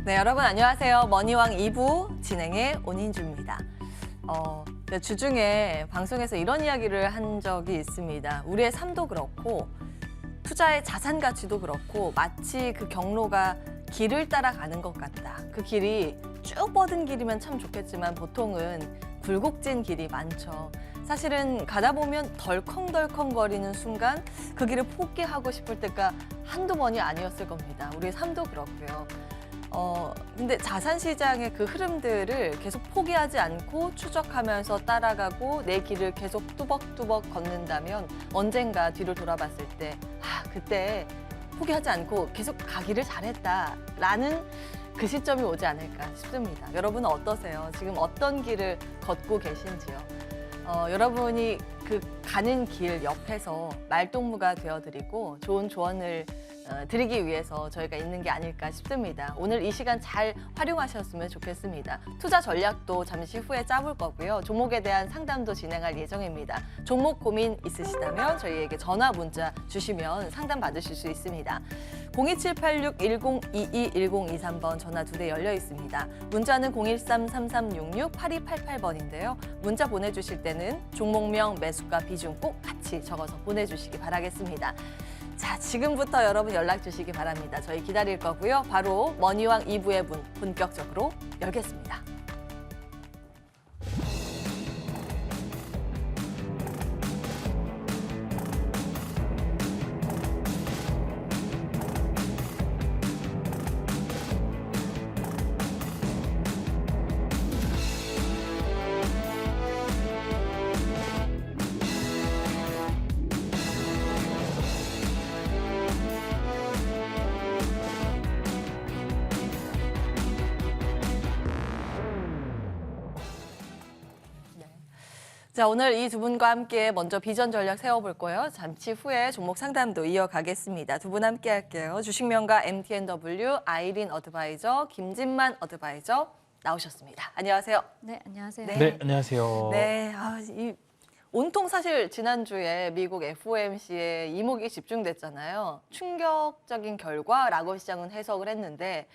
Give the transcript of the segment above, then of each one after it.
네, 여러분 안녕하세요. 머니왕 2부 진행의 온인주입니다. 주중에 방송에서 이런 이야기를 한 적이 있습니다. 우리의 삶도 그렇고 투자의 자산 가치도 그렇고 마치 그 경로가 길을 따라가는 것 같다. 그 길이 쭉 뻗은 길이면 참 좋겠지만 보통은 굴곡진 길이 많죠. 사실은 가다 보면 덜컹덜컹거리는 순간 그 길을 포기하고 싶을 때가 한두 번이 아니었을 겁니다. 우리의 삶도 그렇고요. 근데 자산시장의 그 흐름들을 계속 포기하지 않고 추적하면서 따라가고 내 길을 계속 뚜벅뚜벅 걷는다면 언젠가 뒤를 돌아봤을 때, 그때 포기하지 않고 계속 가기를 잘했다라는 그 시점이 오지 않을까 싶습니다. 여러분은 어떠세요? 지금 어떤 길을 걷고 계신지요? 여러분이 그 가는 길 옆에서 말동무가 되어드리고 좋은 조언을 드리기 위해서 저희가 있는 게 아닐까 싶습니다. 오늘 이 시간 잘 활용하셨으면 좋겠습니다. 투자 전략도 잠시 후에 짜볼 거고요. 종목에 대한 상담도 진행할 예정입니다. 종목 고민 있으시다면 저희에게 전화 문자 주시면 상담 받으실 수 있습니다. 02786-1022-1023번 전화 2대 열려 있습니다. 문자는 013-3366-8288번인데요. 문자 보내주실 때는 종목명, 매수가, 비중 꼭 같이 적어서 보내주시기 바라겠습니다. 자, 지금부터 여러분 연락 주시기 바랍니다. 저희 기다릴 거고요. 바로 머니왕 2부의 문 본격적으로 열겠습니다. 자, 오늘 이 두 분과 함께 먼저 비전 전략 세워볼 거예요. 잠시 후에 종목 상담도 이어가겠습니다. 두 분 함께 할게요. 주식명가 MTNW 아이린 어드바이저, 김진만 어드바이저 나오셨습니다. 안녕하세요. 네, 안녕하세요. 네, 안녕하세요. 네, 온통 사실 지난주에 미국 FOMC에 이목이 집중됐잖아요. 충격적인 결과라고 시장은 해석을 했는데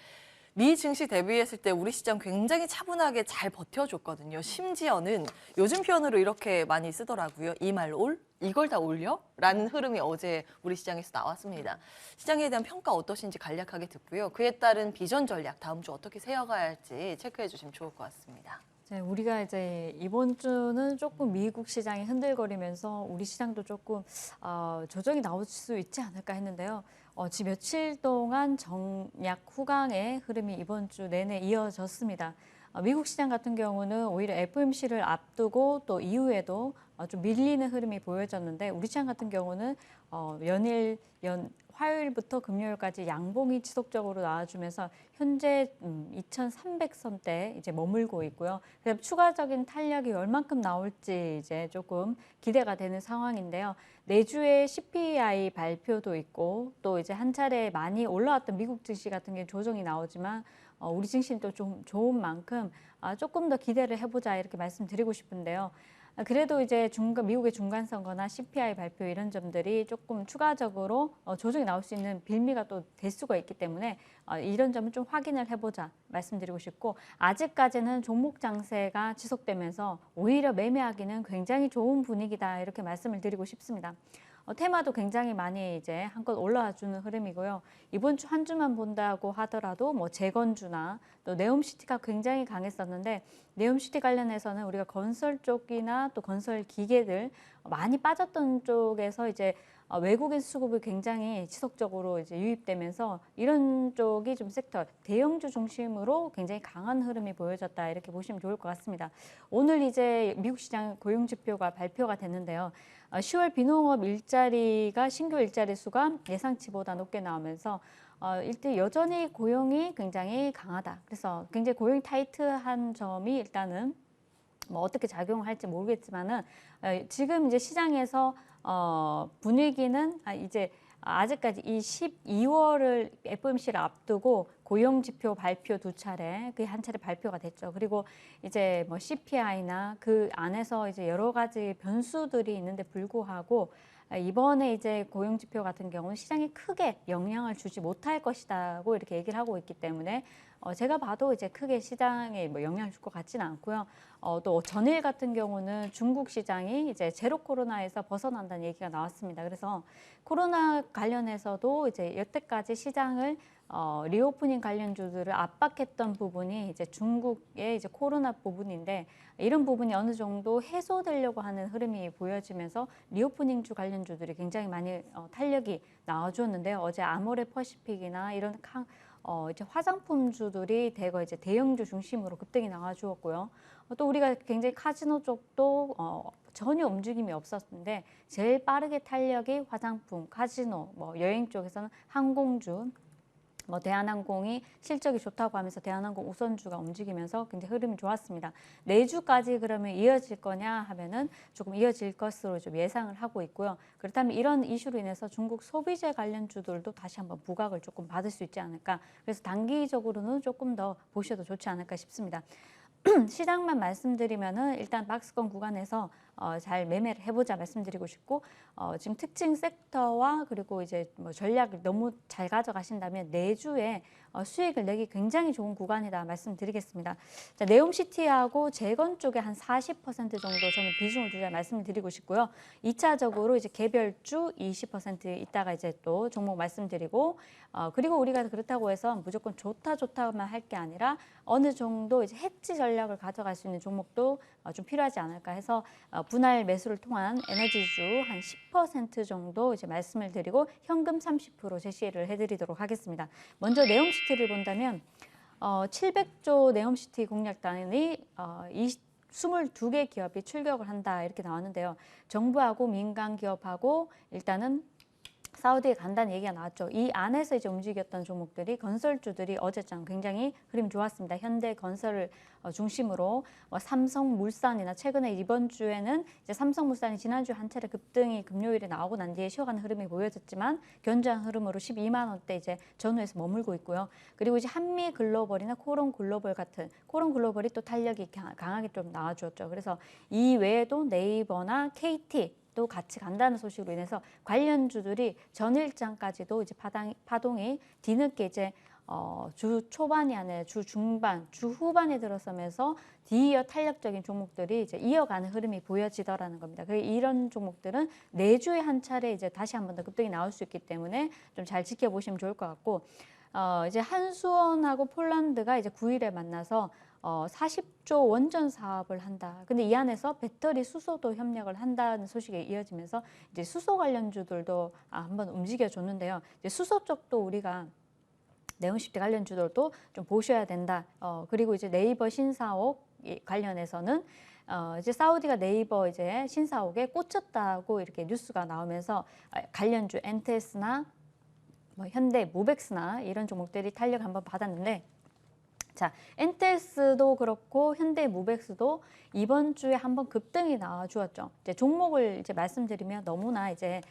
미 증시 대비했을 때 우리 시장 굉장히 차분하게 잘 버텨줬거든요. 심지어는 요즘 표현으로 이렇게 많이 쓰더라고요. 이 말 올? 이걸 다 올려? 라는 흐름이 어제 우리 시장에서 나왔습니다. 시장에 대한 평가 어떠신지 간략하게 듣고요. 그에 따른 비전 전략 다음 주 어떻게 세워가야 할지 체크해 주시면 좋을 것 같습니다. 우리가 이제 이번 주는 조금 미국 시장이 흔들거리면서 우리 시장도 조금 조정이 나올 수 있지 않을까 했는데요. 지금 며칠 동안 정약 후강의 흐름이 이번 주 내내 이어졌습니다. 미국 시장 같은 경우는 오히려 FOMC를 앞두고 또 이후에도 좀 밀리는 흐름이 보여졌는데 우리 시장 같은 경우는 화요일부터 금요일까지 양봉이 지속적으로 나와주면서 현재 2,300선대 이제 머물고 있고요. 그다음 추가적인 탄력이 얼만큼 나올지 이제 조금 기대가 되는 상황인데요. 내주에 CPI 발표도 있고 또 이제 한 차례 많이 올라왔던 미국 증시 같은 게 조정이 나오지만 우리 증시는 또 좀 좋은 만큼 조금 더 기대를 해보자 이렇게 말씀드리고 싶은데요. 그래도 이제 미국의 중간선거나 CPI 발표 이런 점들이 조금 추가적으로 조정이 나올 수 있는 빌미가 또 될 수가 있기 때문에 이런 점은 좀 확인을 해보자 말씀드리고 싶고 아직까지는 종목 장세가 지속되면서 오히려 매매하기는 굉장히 좋은 분위기다 이렇게 말씀을 드리고 싶습니다. 테마도 굉장히 많이 이제 한껏 올라와주는 흐름이고요. 이번 주 한 주만 본다고 하더라도 뭐 재건주나 또 네옴시티가 굉장히 강했었는데 네옴시티 관련해서는 우리가 건설 쪽이나 또 건설 기계들 많이 빠졌던 쪽에서 이제 외국인 수급이 굉장히 지속적으로 이제 유입되면서 이런 쪽이 좀 섹터 대형주 중심으로 굉장히 강한 흐름이 보여졌다 이렇게 보시면 좋을 것 같습니다. 오늘 이제 미국 시장 고용 지표가 발표가 됐는데요. 10월 비농업 일자리가 신규 일자리 수가 예상치보다 높게 나오면서 일단 여전히 고용이 굉장히 강하다. 그래서 굉장히 고용이 타이트한 점이 일단은 뭐 어떻게 작용할지 모르겠지만은 지금 이제 시장에서 분위기는 이제 아직까지 이 12월을 FOMC를 앞두고 고용지표 발표 두 차례, 그 한 차례 발표가 됐죠. 그리고 이제 뭐 CPI나 그 안에서 이제 여러 가지 변수들이 있는데 불구하고 이번에 이제 고용지표 같은 경우는 시장에 크게 영향을 주지 못할 것이다고 이렇게 얘기를 하고 있기 때문에 제가 봐도 이제 크게 시장에 뭐 영향을 줄 것 같지는 않고요. 또 전일 같은 경우는 중국 시장이 이제 제로 코로나에서 벗어난다는 얘기가 나왔습니다. 그래서 코로나 관련해서도 이제 여태까지 시장을 리오프닝 관련주들을 압박했던 부분이 이제 중국의 이제 코로나 부분인데 이런 부분이 어느 정도 해소되려고 하는 흐름이 보여지면서 리오프닝주 관련주들이 굉장히 많이 탄력이 나와주었는데요. 어제 아모레 퍼시픽이나 이런 이제 화장품주들이 대거 이제 대형주 중심으로 급등이 나와주었고요. 또 우리가 굉장히 카지노 쪽도 전혀 움직임이 없었는데 제일 빠르게 탄력이 화장품, 카지노, 뭐 여행 쪽에서는 항공주, 뭐 대한항공이 실적이 좋다고 하면서 대한항공 우선주가 움직이면서 굉장히 흐름이 좋았습니다. 내주까지 그러면 이어질 거냐 하면은 조금 이어질 것으로 좀 예상을 하고 있고요. 그렇다면 이런 이슈로 인해서 중국 소비재 관련주들도 다시 한번 부각을 조금 받을 수 있지 않을까. 그래서 단기적으로는 조금 더 보셔도 좋지 않을까 싶습니다. 시장만 말씀드리면은 일단 박스권 구간에서 잘 매매를 해보자 말씀드리고 싶고 지금 특징 섹터와 그리고 이제 뭐 전략을 너무 잘 가져가신다면 내주에 수익을 내기 굉장히 좋은 구간이다 말씀드리겠습니다. 자, 네옴시티하고 재건 쪽에 한 40% 정도 저는 비중을 두자 말씀드리고 싶고요. 2차적으로 이제 개별주 20% 이따가 이제 또 종목 말씀드리고 그리고 우리가 그렇다고 해서 무조건 좋다만 할 게 아니라 어느 정도 이제 해지 전략을 가져갈 수 있는 종목도 좀 필요하지 않을까 해서 분할 매수를 통한 에너지주 한 10% 정도 이제 말씀을 드리고 현금 30% 제시를 해드리도록 하겠습니다. 먼저 네옴시티를 본다면 700조 네옴시티 공략단이 22개 기업이 출격을 한다 이렇게 나왔는데요. 정부하고 민간 기업하고 일단은 사우디에 간다는 얘기가 나왔죠. 이 안에서 이제 움직였던 종목들이 건설주들이 어제장 굉장히 흐름 좋았습니다. 현대건설을 중심으로 삼성물산이나 최근에 이번 주에는 이제 삼성물산이 지난주 한 차례 급등이 금요일에 나오고 난 뒤에 쉬어가는 흐름이 보여졌지만 견조한 흐름으로 12만 원대 이제 전후에서 머물고 있고요. 그리고 이제 한미글로벌이나 코론글로벌 같은 코론글로벌이 또 탄력이 강하게 좀 나와주었죠. 그래서 이 외에도 네이버나 KT 또 같이 간다는 소식으로 인해서 관련주들이 전일장까지도 이제 파동이 뒤늦게 이제 주 초반이 아니라 주 중반, 주 후반에 들어서면서 뒤이어 탄력적인 종목들이 이제 이어가는 흐름이 보여지더라는 겁니다. 이런 종목들은 내주에 한 차례 이제 다시 한 번 더 급등이 나올 수 있기 때문에 좀 잘 지켜보시면 좋을 것 같고 이제 한수원하고 폴란드가 이제 9일에 만나서 40조 원전 사업을 한다. 근데 이 안에서 배터리 수소도 협력을 한다는 소식에 이어지면서 이제 수소 관련주들도 한번 움직여줬는데요. 이제 수소 쪽도 우리가 네옴시티 관련주들도 좀 보셔야 된다. 그리고 이제 네이버 신사옥 관련해서는 이제 사우디가 네이버 이제 신사옥에 꽂혔다고 이렇게 뉴스가 나오면서 관련주 엔테스나 뭐 현대 모백스나 이런 종목들이 탄력 한번 받았는데. 자, 엔텔스도 그렇고 현대모백스도 이번 주에 한번 급등이 나와주었죠. 이제 종목을 이제 말씀드리면 너무나 이제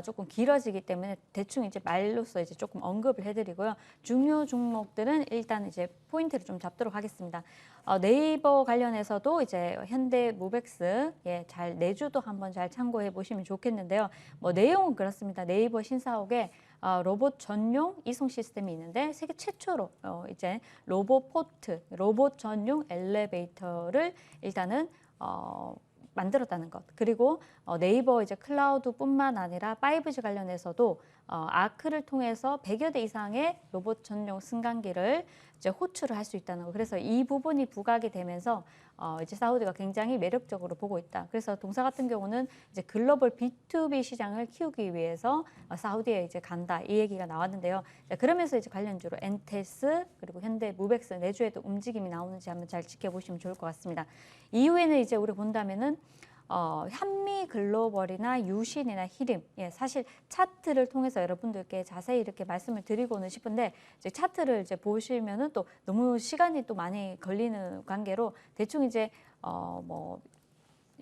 조금 길어지기 때문에 대충 이제 말로써 이제 조금 언급을 해드리고요. 중요 종목들은 일단 이제 포인트를 좀 잡도록 하겠습니다. 네이버 관련해서도 이제 현대모백스 잘 내주도 한번 잘 참고해 보시면 좋겠는데요. 뭐 내용은 그렇습니다. 네이버 신사옥에 로봇 전용 이송 시스템이 있는데 세계 최초로 이제 로봇포트, 로봇 전용 엘리베이터를 일단은 만들었다는 것. 그리고 네이버 이제 클라우드뿐만 아니라 5G 관련해서도 아크를 통해서 100여 대 이상의 로봇 전용 승강기를 이제 호출을 할 수 있다는 거. 그래서 이 부분이 부각이 되면서 이제 사우디가 굉장히 매력적으로 보고 있다. 그래서 동사 같은 경우는 이제 글로벌 B2B 시장을 키우기 위해서 사우디에 이제 간다. 이 얘기가 나왔는데요. 자, 그러면서 이제 관련주로 엔테스 그리고 현대 무백스 내주에도 움직임이 나오는지 한번 잘 지켜보시면 좋을 것 같습니다. 이후에는 이제 우리 본다면은 한미글로벌이나 유신이나 히림, 사실 차트를 통해서 여러분들께 자세히 이렇게 말씀을 드리고는 싶은데 이제 차트를 이제 보시면은 또 너무 시간이 또 많이 걸리는 관계로 대충 이제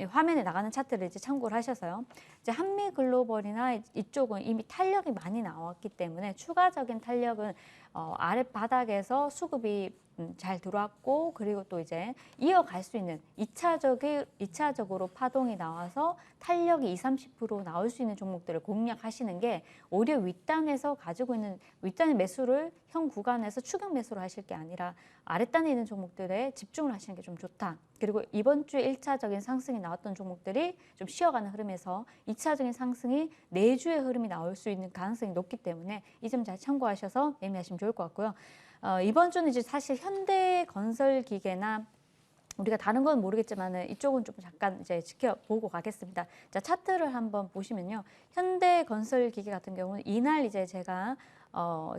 화면에 나가는 차트를 이제 참고를 하셔서요. 이제 한미글로벌이나 이쪽은 이미 탄력이 많이 나왔기 때문에 추가적인 탄력은 아랫바닥에서 수급이 잘 들어왔고 그리고 또 이제 이어갈 수 있는 2차적으로 파동이 나와서 탄력이 20-30% 나올 수 있는 종목들을 공략하시는 게 오히려 윗단에서 가지고 있는 윗단의 매수를 현 구간에서 추격 매수를 하실 게 아니라 아랫단에 있는 종목들에 집중을 하시는 게 좀 좋다. 그리고 이번 주에 1차적인 상승이 나왔던 종목들이 좀 쉬어가는 흐름에서 2차적인 상승이 내주의 흐름이 나올 수 있는 가능성이 높기 때문에 이 점 잘 참고하셔서 매매하시면 좋을 것 같고요. 이번 주는 이제 사실 현대건설기계나 우리가 다른 건 모르겠지만 이쪽은 좀 잠깐 이제 지켜보고 가겠습니다. 자, 차트를 한번 보시면요. 현대건설기계 같은 경우는 이날 이제 제가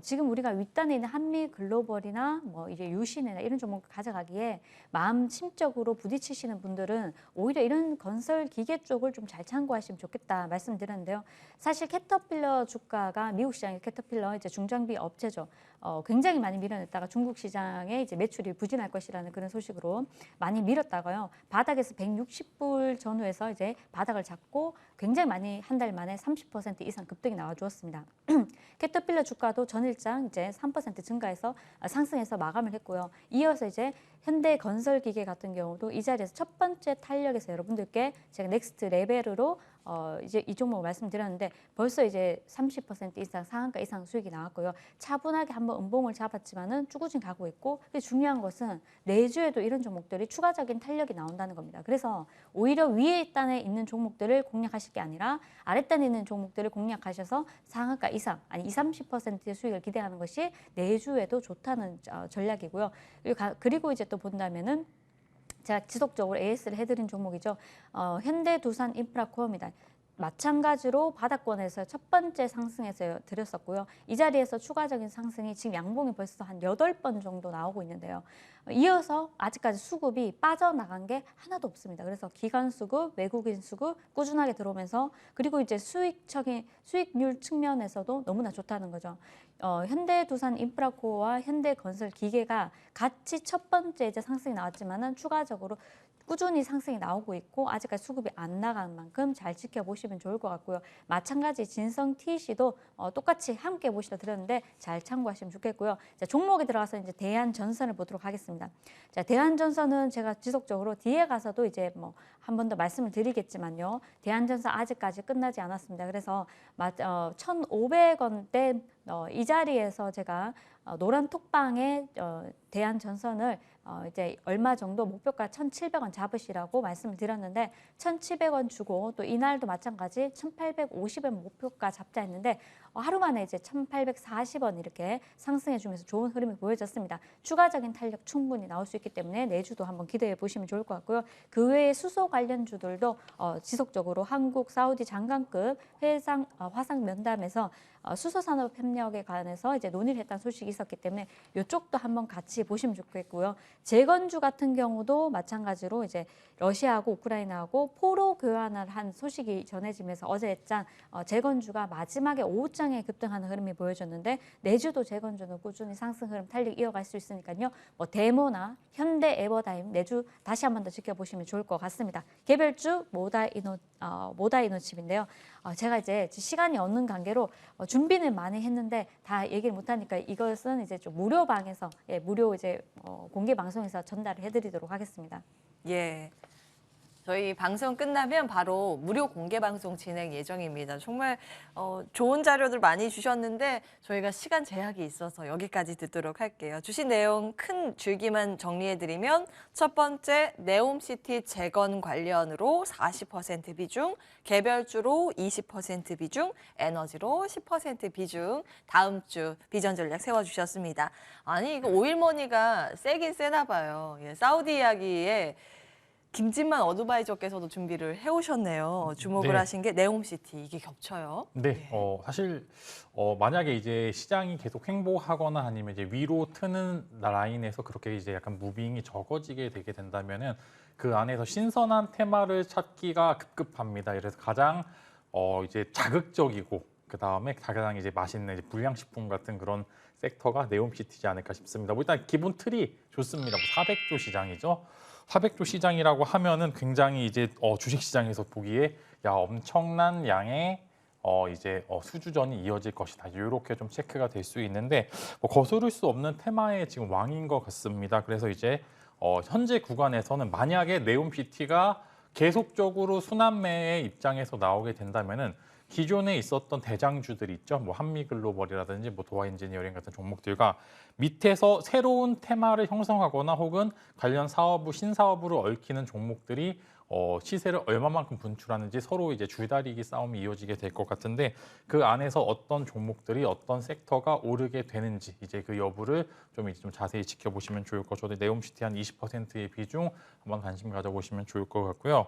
지금 우리가 윗단에 있는 한미글로벌이나 뭐 이제 유신이나 이런 종목을 가져가기에 마음 심적으로 부딪히시는 분들은 오히려 이런 건설 기계 쪽을 좀 잘 참고하시면 좋겠다 말씀드렸는데요. 사실 캐터필러 주가가 미국 시장의 캐터필러 이제 중장비 업체죠. 굉장히 많이 밀어냈다가 중국 시장에 이제 매출이 부진할 것이라는 그런 소식으로 많이 밀었다가요. 바닥에서 160불 전후에서 이제 바닥을 잡고 굉장히 많이 한 달 만에 30% 이상 급등이 나와 주었습니다. 캐터필러 주가도 전일장 이제 3% 증가해서 상승해서 마감을 했고요. 이어서 이제 현대건설기계 같은 경우도 이 자리에서 첫 번째 탄력에서 여러분들께 제가 넥스트 레벨으로 이제 이 종목 말씀드렸는데 벌써 이제 30% 이상 상한가 이상 수익이 나왔고요. 차분하게 한번 음봉을 잡았지만은 쭈구진 가고 있고 중요한 것은 내주에도 이런 종목들이 추가적인 탄력이 나온다는 겁니다. 그래서 오히려 위에 단에 있는 종목들을 공략하실 게 아니라 아랫단에 있는 종목들을 공략하셔서 상한가 이상 아니 20-30%의 수익을 기대하는 것이 내주에도 좋다는 전략이고요. 그리고 이제 또 본다면은 제가 지속적으로 AS를 해드린 종목이죠. 현대두산인프라코어입니다. 마찬가지로 바닥권에서 첫 번째 상승에서 드렸었고요. 이 자리에서 추가적인 상승이 지금 양봉이 벌써 한 8번 정도 나오고 있는데요. 이어서 아직까지 수급이 빠져나간 게 하나도 없습니다. 그래서 기관 수급, 외국인 수급 꾸준하게 들어오면서 그리고 이제 수익률 측면에서도 너무나 좋다는 거죠. 현대두산인프라코어와 현대건설기계가 같이 첫 번째 이제 상승이 나왔지만은 추가적으로 꾸준히 상승이 나오고 있고 아직까지 수급이 안 나간 만큼 잘 지켜보시면 좋을 것 같고요. 마찬가지 진성 TC도 똑같이 함께 보시라 드렸는데 잘 참고하시면 좋겠고요. 자, 종목에 들어가서 이제 대한전선을 보도록 하겠습니다. 자, 대한전선은 제가 지속적으로 뒤에 가서도 이제 뭐 한 번 더 말씀을 드리겠지만요. 대한전선 아직까지 끝나지 않았습니다. 그래서 1,500원대 이 자리에서 제가 노란 톡방에 대한전선을 이제 얼마 정도 목표가 1,700원 잡으시라고 말씀을 드렸는데 1,700원 주고 또 이날도 마찬가지 1,850원 목표가 잡자 했는데 하루 만에 이제 1,840원 이렇게 상승해주면서 좋은 흐름이 보여졌습니다. 추가적인 탄력 충분히 나올 수 있기 때문에 내주도 한번 기대해 보시면 좋을 것 같고요. 그 외에 수소 관련주들도 지속적으로 한국, 사우디 장관급 화상 면담에서 수소 산업 협력에 관해서 이제 논의를 했다는 소식이 있었기 때문에 이쪽도 한번 같이 보시면 좋겠고요. 재건주 같은 경우도 마찬가지로 이제 러시아하고 우크라이나하고 포로 교환을 한 소식이 전해지면서 어제장 재건주가 마지막에 오후장에 급등하는 흐름이 보여졌는데 내주도 재건주는 꾸준히 상승 흐름 탄력 이어갈 수 있으니까요. 뭐 데모나 현대 에버다임 내주 다시 한번 더 지켜보시면 좋을 것 같습니다. 개별주 모다이노칩인데요. 제가 이제 시간이 없는 관계로 준비는 많이 했는데 다 얘기를 못하니까 이것은 이제 좀 무료 방에서 무료 이제 공개 방송에서 전달을 해드리도록 하겠습니다. 예. 저희 방송 끝나면 바로 무료 공개 방송 진행 예정입니다. 정말 좋은 자료들 많이 주셨는데 저희가 시간 제약이 있어서 여기까지 듣도록 할게요. 주신 내용 큰 줄기만 정리해드리면 첫 번째 네옴시티 재건 관련으로 40% 비중, 개별주로 20% 비중, 에너지로 10% 비중 다음 주 비전 전략 세워주셨습니다. 아니 이거 오일머니가 세긴 세나 봐요. 예, 사우디 이야기에 김진만 어드바이저께서도 준비를 해오셨네요. 주목을 네. 하신 게 네옴시티 이게 겹쳐요. 네, 사실 만약에 이제 시장이 계속 횡보하거나 아니면 이제 위로 트는 라인에서 그렇게 이제 약간 무빙이 적어지게 되게 된다면은 그 안에서 신선한 테마를 찾기가 급급합니다. 그래서 가장 이제 자극적이고 그 다음에 가장 이제 맛있는 이제 불량식품 같은 그런 섹터가 네옴시티지 않을까 싶습니다. 뭐 일단 기본 틀이 좋습니다. 400조 시장이죠. 400조 시장이라고 하면은 굉장히 이제 주식 시장에서 보기에 야 엄청난 양의 이제 수주전이 이어질 것이다. 이렇게 좀 체크가 될 수 있는데 뭐 거스를 수 없는 테마의 지금 왕인 것 같습니다. 그래서 이제 현재 구간에서는 만약에 네옴시티가 계속적으로 순환매의 입장에서 나오게 된다면은 기존에 있었던 대장주들이 있죠. 뭐 한미글로벌이라든지 뭐 도화엔지니어링 같은 종목들과 밑에서 새로운 테마를 형성하거나 혹은 관련 사업부 신사업으로 얽히는 종목들이 시세를 얼마만큼 분출하는지 서로 이제 줄다리기 싸움이 이어지게 될 것 같은데 그 안에서 어떤 종목들이 어떤 섹터가 오르게 되는지 이제 그 여부를 좀 자세히 지켜보시면 좋을 것 같아요. 네옴시티 한 20%의 비중 한번 관심 가져보시면 좋을 것 같고요.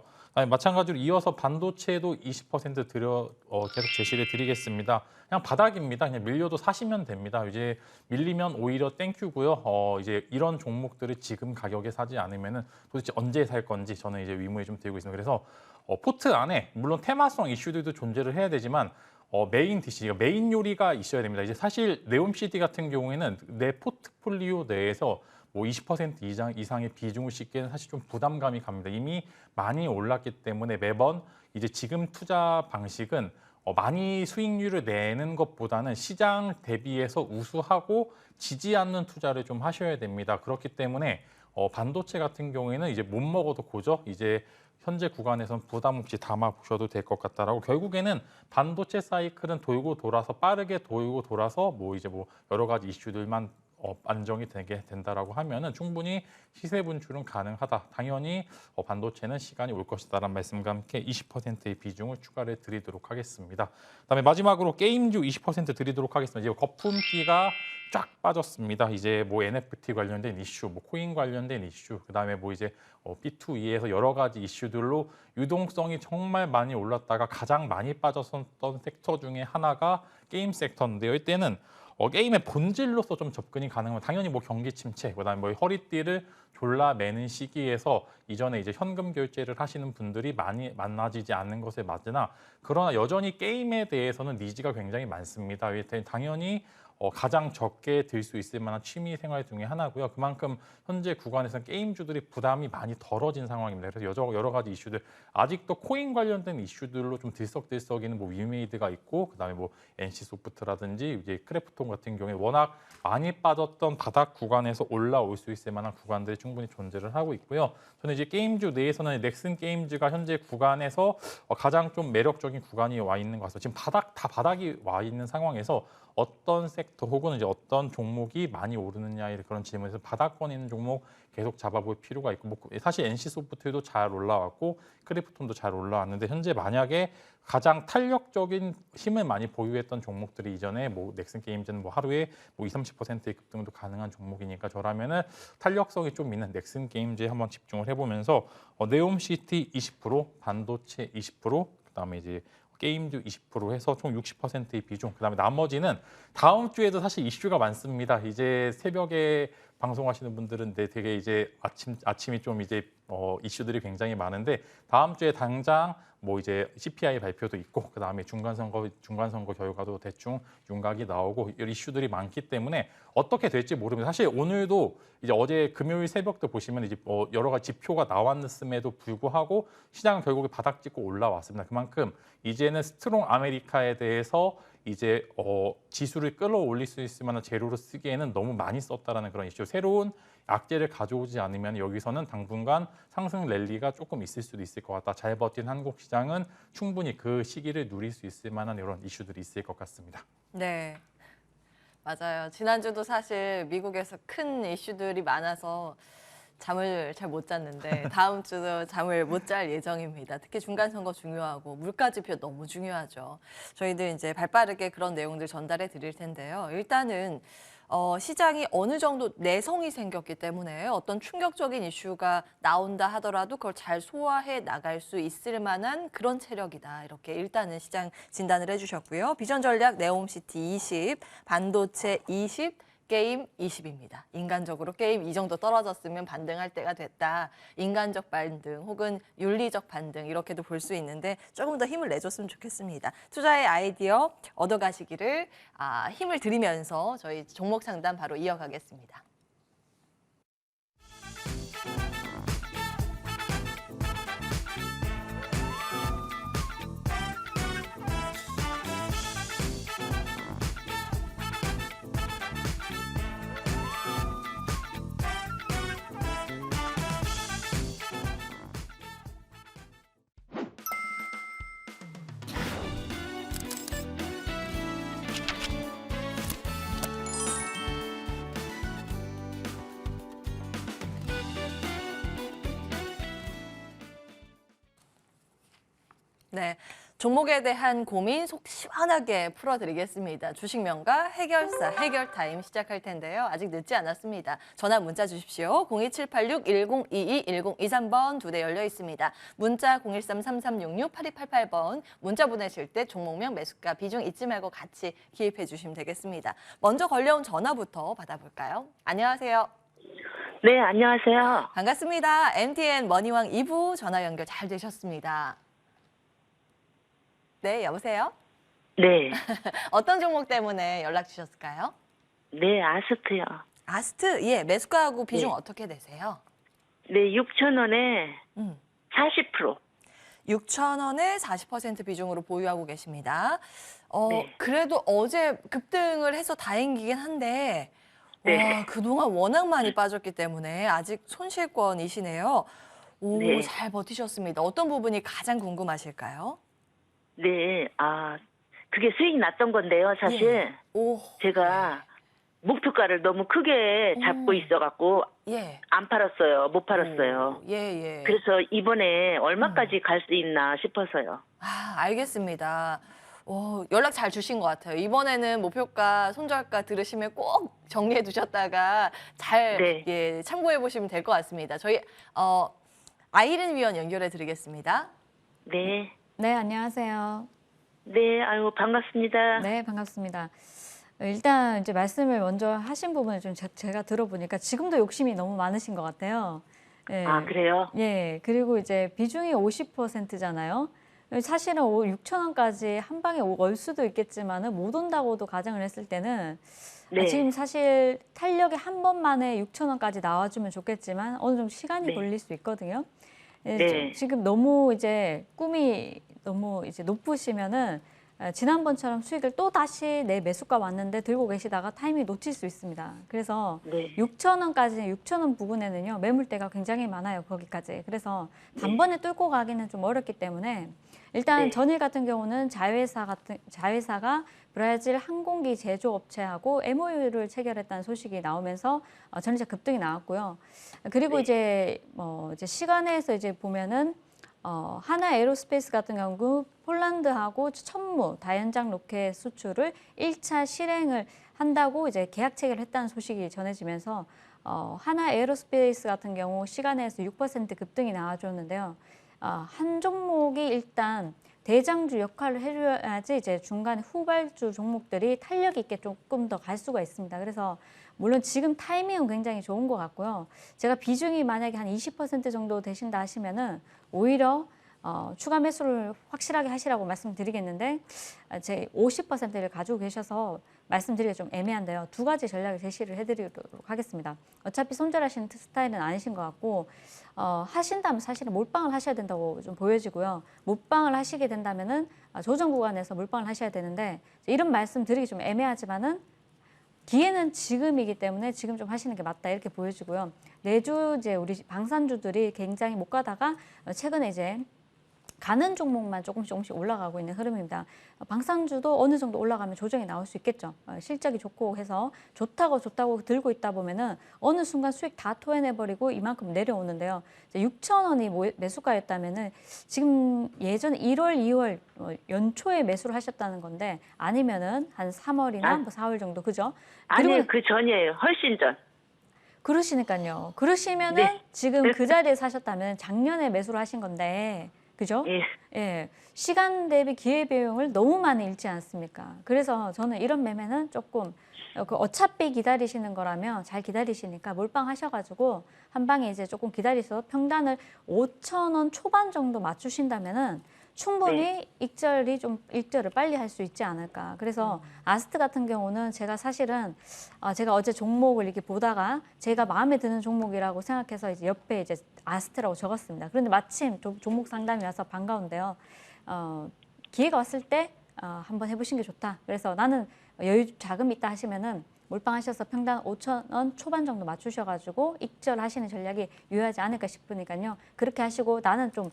마찬가지로 이어서 반도체도 20% 계속 제시를 드리겠습니다. 그냥 바닥입니다. 그냥 밀려도 사시면 됩니다. 이제 밀리면 오히려 땡큐고요. 이제 이런 종목들을 지금 가격에 사지 않으면은 도대체 언제 살 건지 저는 이제 의문이 좀 들고 있습니다. 그래서 포트 안에 물론 테마성 이슈들도 존재를 해야 되지만 메인 디시, 메인 요리가 있어야 됩니다. 이제 사실 네옴시티 같은 경우에는 내 포트폴리오 내에서 뭐 20% 이상의 비중을 싣기에는 사실 좀 부담감이 갑니다. 이미 많이 올랐기 때문에 매번 이제 지금 투자 방식은 많이 수익률을 내는 것보다는 시장 대비해서 우수하고 지지 않는 투자를 좀 하셔야 됩니다. 그렇기 때문에 반도체 같은 경우에는 이제 못 먹어도 고죠. 이제 현재 구간에서는 부담 없이 담아 보셔도 될 것 같다라고 결국에는 반도체 사이클은 돌고 돌아서 빠르게 돌고 돌아서 뭐 이제 뭐 여러 가지 이슈들만 안정이 되게 된다라고 하면은 충분히 시세 분출은 가능하다. 당연히 반도체는 시간이 올 것이다라는 말씀과 함께 20%의 비중을 추가를 드리도록 하겠습니다. 그다음에 마지막으로 게임주 20% 드리도록 하겠습니다. 이제 거품기가 쫙 빠졌습니다. 이제 뭐 NFT 관련된 이슈, 뭐 코인 관련된 이슈, 그다음에 뭐 이제 B2E에서 여러 가지 이슈들로 유동성이 정말 많이 올랐다가 가장 많이 빠졌었던 섹터 중에 하나가 게임 섹터인데요. 이때는 게임의 본질로서 좀 접근이 가능하면 당연히 뭐 경기 침체, 그다음에 뭐 허리띠를 졸라매는 시기에서 이전에 이제 현금 결제를 하시는 분들이 많이 만나지지 않는 것에 맞으나 그러나 여전히 게임에 대해서는 니즈가 굉장히 많습니다. 당연히 가장 적게 들 수 있을 만한 취미 생활 중에 하나고요. 그만큼 현재 구간에서는 게임주들이 부담이 많이 덜어진 상황입니다. 그래서 여러 가지 이슈들 아직도 코인 관련된 이슈들로 좀 들썩들썩이는 뭐 위메이드가 있고 그다음에 뭐 NC소프트라든지 이제 크래프톤 같은 경우에 워낙 많이 빠졌던 바닥 구간에서 올라올 수 있을 만한 구간들이 충분히 존재를 하고 있고요. 저는 이제 게임주 내에서는 넥슨 게임즈가 현재 구간에서 가장 좀 매력적인 구간이 와 있는 것 같습니다. 지금 바닥이 와 있는 상황에서 어떤 섹터 혹은 이제 어떤 종목이 많이 오르느냐의 그런 질문에서 바닥권에 있는 종목 계속 잡아볼 필요가 있고 뭐 사실 NC소프트도 잘 올라왔고 크래프톤도 잘 올라왔는데 현재 만약에 가장 탄력적인 힘을 많이 보유했던 종목들이 이전에 뭐 넥슨 게임즈는 뭐 하루에 뭐 20-30%의 급등도 가능한 종목이니까 저라면은 탄력성이 좀 있는 넥슨 게임즈에 한번 집중을 해보면서 네옴시티 20%, 반도체 20%, 그다음에 이제 게임도 20% 해서 총 60%의 비중. 그다음에 나머지는 다음 주에도 사실 이슈가 많습니다. 이제 새벽에 방송하시는 분들은 되게 이제 아침이 좀 이제 이슈들이 굉장히 많은데 다음 주에 당장 뭐 이제 CPI 발표도 있고 그다음에 중간선거 결과도 대충 윤곽이 나오고 이슈들이 많기 때문에 어떻게 될지 모릅니다. 사실 오늘도 이제 어제 금요일 새벽도 보시면 이제 여러 가지 지표가 나왔음에도 불구하고 시장은 결국에 바닥 찍고 올라왔습니다. 그만큼 이제는 스트롱 아메리카에 대해서 이제 지수를 끌어올릴 수 있을 만한 재료로 쓰기에는 너무 많이 썼다라는 그런 이슈. 새로운 악재를 가져오지 않으면 여기서는 당분간 상승 랠리가 조금 있을 수도 있을 것 같다. 잘 버틴 한국 시장은 충분히 그 시기를 누릴 수 있을 만한 이런 이슈들이 있을 것 같습니다. 네, 맞아요. 지난주도 사실 미국에서 큰 이슈들이 많아서 잠을 잘 못 잤는데 다음 주도 잠을 못 잘 예정입니다. 특히 중간 선거 중요하고 물가 지표 너무 중요하죠. 저희들 이제 발빠르게 그런 내용들 전달해 드릴 텐데요. 일단은 시장이 어느 정도 내성이 생겼기 때문에 어떤 충격적인 이슈가 나온다 하더라도 그걸 잘 소화해 나갈 수 있을 만한 그런 체력이다. 이렇게 일단은 시장 진단을 해주셨고요. 비전 전략 네옴시티 20, 반도체 20, 게임 20입니다. 인간적으로 게임 이 정도 떨어졌으면 반등할 때가 됐다. 인간적 반등 혹은 윤리적 반등 이렇게도 볼 수 있는데 조금 더 힘을 내줬으면 좋겠습니다. 투자의 아이디어 얻어가시기를 힘을 드리면서 저희 종목 상담 바로 이어가겠습니다. 네, 종목에 대한 고민 속 시원하게 풀어드리겠습니다. 주식명가 해결사 해결타임 시작할 텐데요. 아직 늦지 않았습니다. 전화 문자 주십시오. 02786-1022, 1023번 2대 열려 있습니다. 문자 013-3366-8288번 문자 보내실 때 종목명 매수가 비중 잊지 말고 같이 기입해 주시면 되겠습니다. 먼저 걸려온 전화부터 받아볼까요? 안녕하세요. 네, 안녕하세요. 반갑습니다. MTN 머니왕 2부 전화 연결 잘 되셨습니다. 네, 여보세요? 네, 어떤 종목 때문에 연락 주셨을까요? 네, 아스트요. 아스트, 예, 매수가하고 비중 네. 어떻게 되세요? 네, 6,000원에 음, 40%. 6,000원에 40% 비중으로 보유하고 계십니다. 네. 그래도 어제 급등을 해서 다행이긴 한데, 네. 와, 그동안 워낙 많이 빠졌기 때문에 아직 손실권이시네요. 오, 네. 잘 버티셨습니다. 어떤 부분이 가장 궁금하실까요? 네, 그게 수익이 났던 건데요. 사실 예. 오, 제가 목표가를 너무 크게 잡고 있어갖고 예. 안 팔았어요. 못 팔았어요. 오, 예, 예. 그래서 이번에 얼마까지 갈 수 있나 싶어서요. 아, 알겠습니다. 연락 잘 주신 것 같아요. 이번에는 목표가, 손절가 들으시면 꼭 정리해 두셨다가 잘 네. 예, 참고해 보시면 될 것 같습니다. 저희 아이린 위원 연결해 드리겠습니다. 네, 네, 안녕하세요. 네, 아유 반갑습니다. 네, 반갑습니다. 일단 이제 말씀을 먼저 하신 부분을 좀 제가 들어보니까 지금도 욕심이 너무 많으신 것 같아요. 예. 아, 그래요? 예, 그리고 이제 비중이 50%잖아요. 사실은 6,000원까지 한 방에 올 수도 있겠지만은 못 온다고도 가정을 했을 때는 네. 지금 사실 탄력이 한 번만에 6,000원까지 나와주면 좋겠지만 어느 정도 시간이 네. 걸릴 수 있거든요. 예, 네. 지금 너무 이제 꿈이 너무 이제 높으시면은 지난번처럼 수익을 또 다시 내 매수가 왔는데 들고 계시다가 타이밍 놓칠 수 있습니다. 그래서 네. 6,000원까지 6,000원 부근에는요 매물대가 굉장히 많아요 거기까지. 그래서 단번에 뚫고 가기는 좀 어렵기 때문에 일단 네. 전일 같은 경우는 자회사가 브라질 항공기 제조업체하고 MOU를 체결했다는 소식이 나오면서 전일차 급등이 나왔고요. 그리고 네. 이제 시간에서 이제 보면은 하나 에어로스페이스 같은 경우 폴란드하고 천무 다연장 로켓 수출을 1차 실행을 한다고 이제 계약 체결을 했다는 소식이 전해지면서 하나 에어로스페이스 같은 경우 시간에서 6% 급등이 나와줬는데요. 한 종목이 일단 대장주 역할을 해줘야지 이제 중간 후발주 종목들이 탄력 있게 조금 더 갈 수가 있습니다. 그래서 물론 지금 타이밍은 굉장히 좋은 것 같고요. 제가 비중이 만약에 한 20% 정도 되신다 하시면은 오히려 추가 매수를 확실하게 하시라고 말씀드리겠는데 제 50%를 가지고 계셔서 말씀드리기 좀 애매한데요. 두 가지 전략을 제시를 해드리도록 하겠습니다. 어차피 손절하시는 스타일은 아니신 것 같고 하신다면 사실은 몰빵을 하셔야 된다고 좀 보여지고요. 몰빵을 하시게 된다면은 조정 구간에서 몰빵을 하셔야 되는데 이런 말씀 드리기 좀 애매하지만은 기회는 지금이기 때문에 지금 좀 하시는 게 맞다 이렇게 보여지고요. 내주 이제 우리 방산주들이 굉장히 못 가다가 최근에 이제 가는 종목만 조금씩 올라가고 있는 흐름입니다. 방산주도 어느 정도 올라가면 조정이 나올 수 있겠죠. 실적이 좋고 해서 좋다고 들고 있다 보면은 어느 순간 수익 다 토해내버리고 이만큼 내려오는데요. 6,000원이 매수가였다면은 지금 예전 1월, 2월 연초에 매수를 하셨다는 건데 아니면은 한 3월이나 뭐 4월 정도 그죠? 아니요, 그 전이에요. 훨씬 전. 그러시니까요. 그러시면은 네. 지금 그 자리에 사셨다면 작년에 매수를 하신 건데 그죠? 예. 예. 시간 대비 기회 비용을 너무 많이 잃지 않습니까? 그래서 저는 이런 매매는 조금 어차피 기다리시는 거라면 잘 기다리시니까 몰빵하셔가지고 한 방에 이제 조금 기다리셔서 평단을 5,000원 초반 정도 맞추신다면은 충분히 일절을 빨리 할 수 있지 않을까. 그래서 아스트 같은 경우는 제가 사실은 제가 어제 종목을 이렇게 보다가 제가 마음에 드는 종목이라고 생각해서 이제 옆에 이제 아스트라고 적었습니다. 그런데 마침 종목 상담이 와서 반가운데요. 기회가 왔을 때 한번 해보신 게 좋다. 그래서 나는 여유 자금 있다 하시면은 몰빵하셔서 평단 5,000원 초반 정도 맞추셔가지고 익절하시는 전략이 유효하지 않을까 싶으니까요. 그렇게 하시고 나는 좀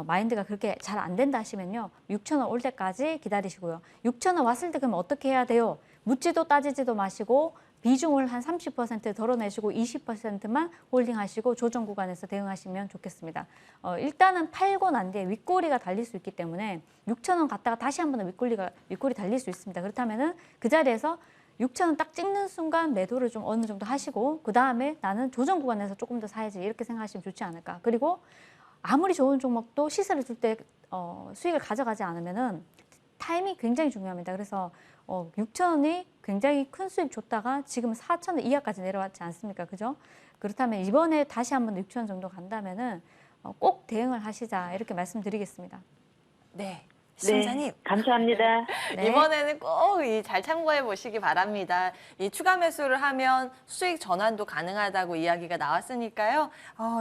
마인드가 그렇게 잘 안 된다 하시면요. 6,000원 올 때까지 기다리시고요. 6,000원 왔을 때 그럼 어떻게 해야 돼요? 묻지도 따지지도 마시고 비중을 한 30% 덜어내시고 20%만 홀딩하시고 조정 구간에서 대응하시면 좋겠습니다. 일단은 팔고 난 뒤에 윗꼬리가 달릴 수 있기 때문에 6,000원 갔다가 다시 한 번 윗꼬리 달릴 수 있습니다. 그렇다면은 그 자리에서 6,000원 딱 찍는 순간 매도를 좀 어느 정도 하시고 그 다음에 나는 조정 구간에서 조금 더 사야지 이렇게 생각하시면 좋지 않을까. 그리고 아무리 좋은 종목도 시세를 줄 때 수익을 가져가지 않으면은 타이밍이 굉장히 중요합니다. 그래서 6,000원이 굉장히 큰 수익 줬다가 지금 4,000원 이하까지 내려왔지 않습니까? 그죠? 그렇다면 이번에 다시 한번 6,000원 정도 간다면은 꼭 대응을 하시자 이렇게 말씀드리겠습니다. 네. 심사님. 네, 감사합니다. 네. 이번에는 꼭 잘 참고해 보시기 바랍니다. 이 추가 매수를 하면 수익 전환도 가능하다고 이야기가 나왔으니까요.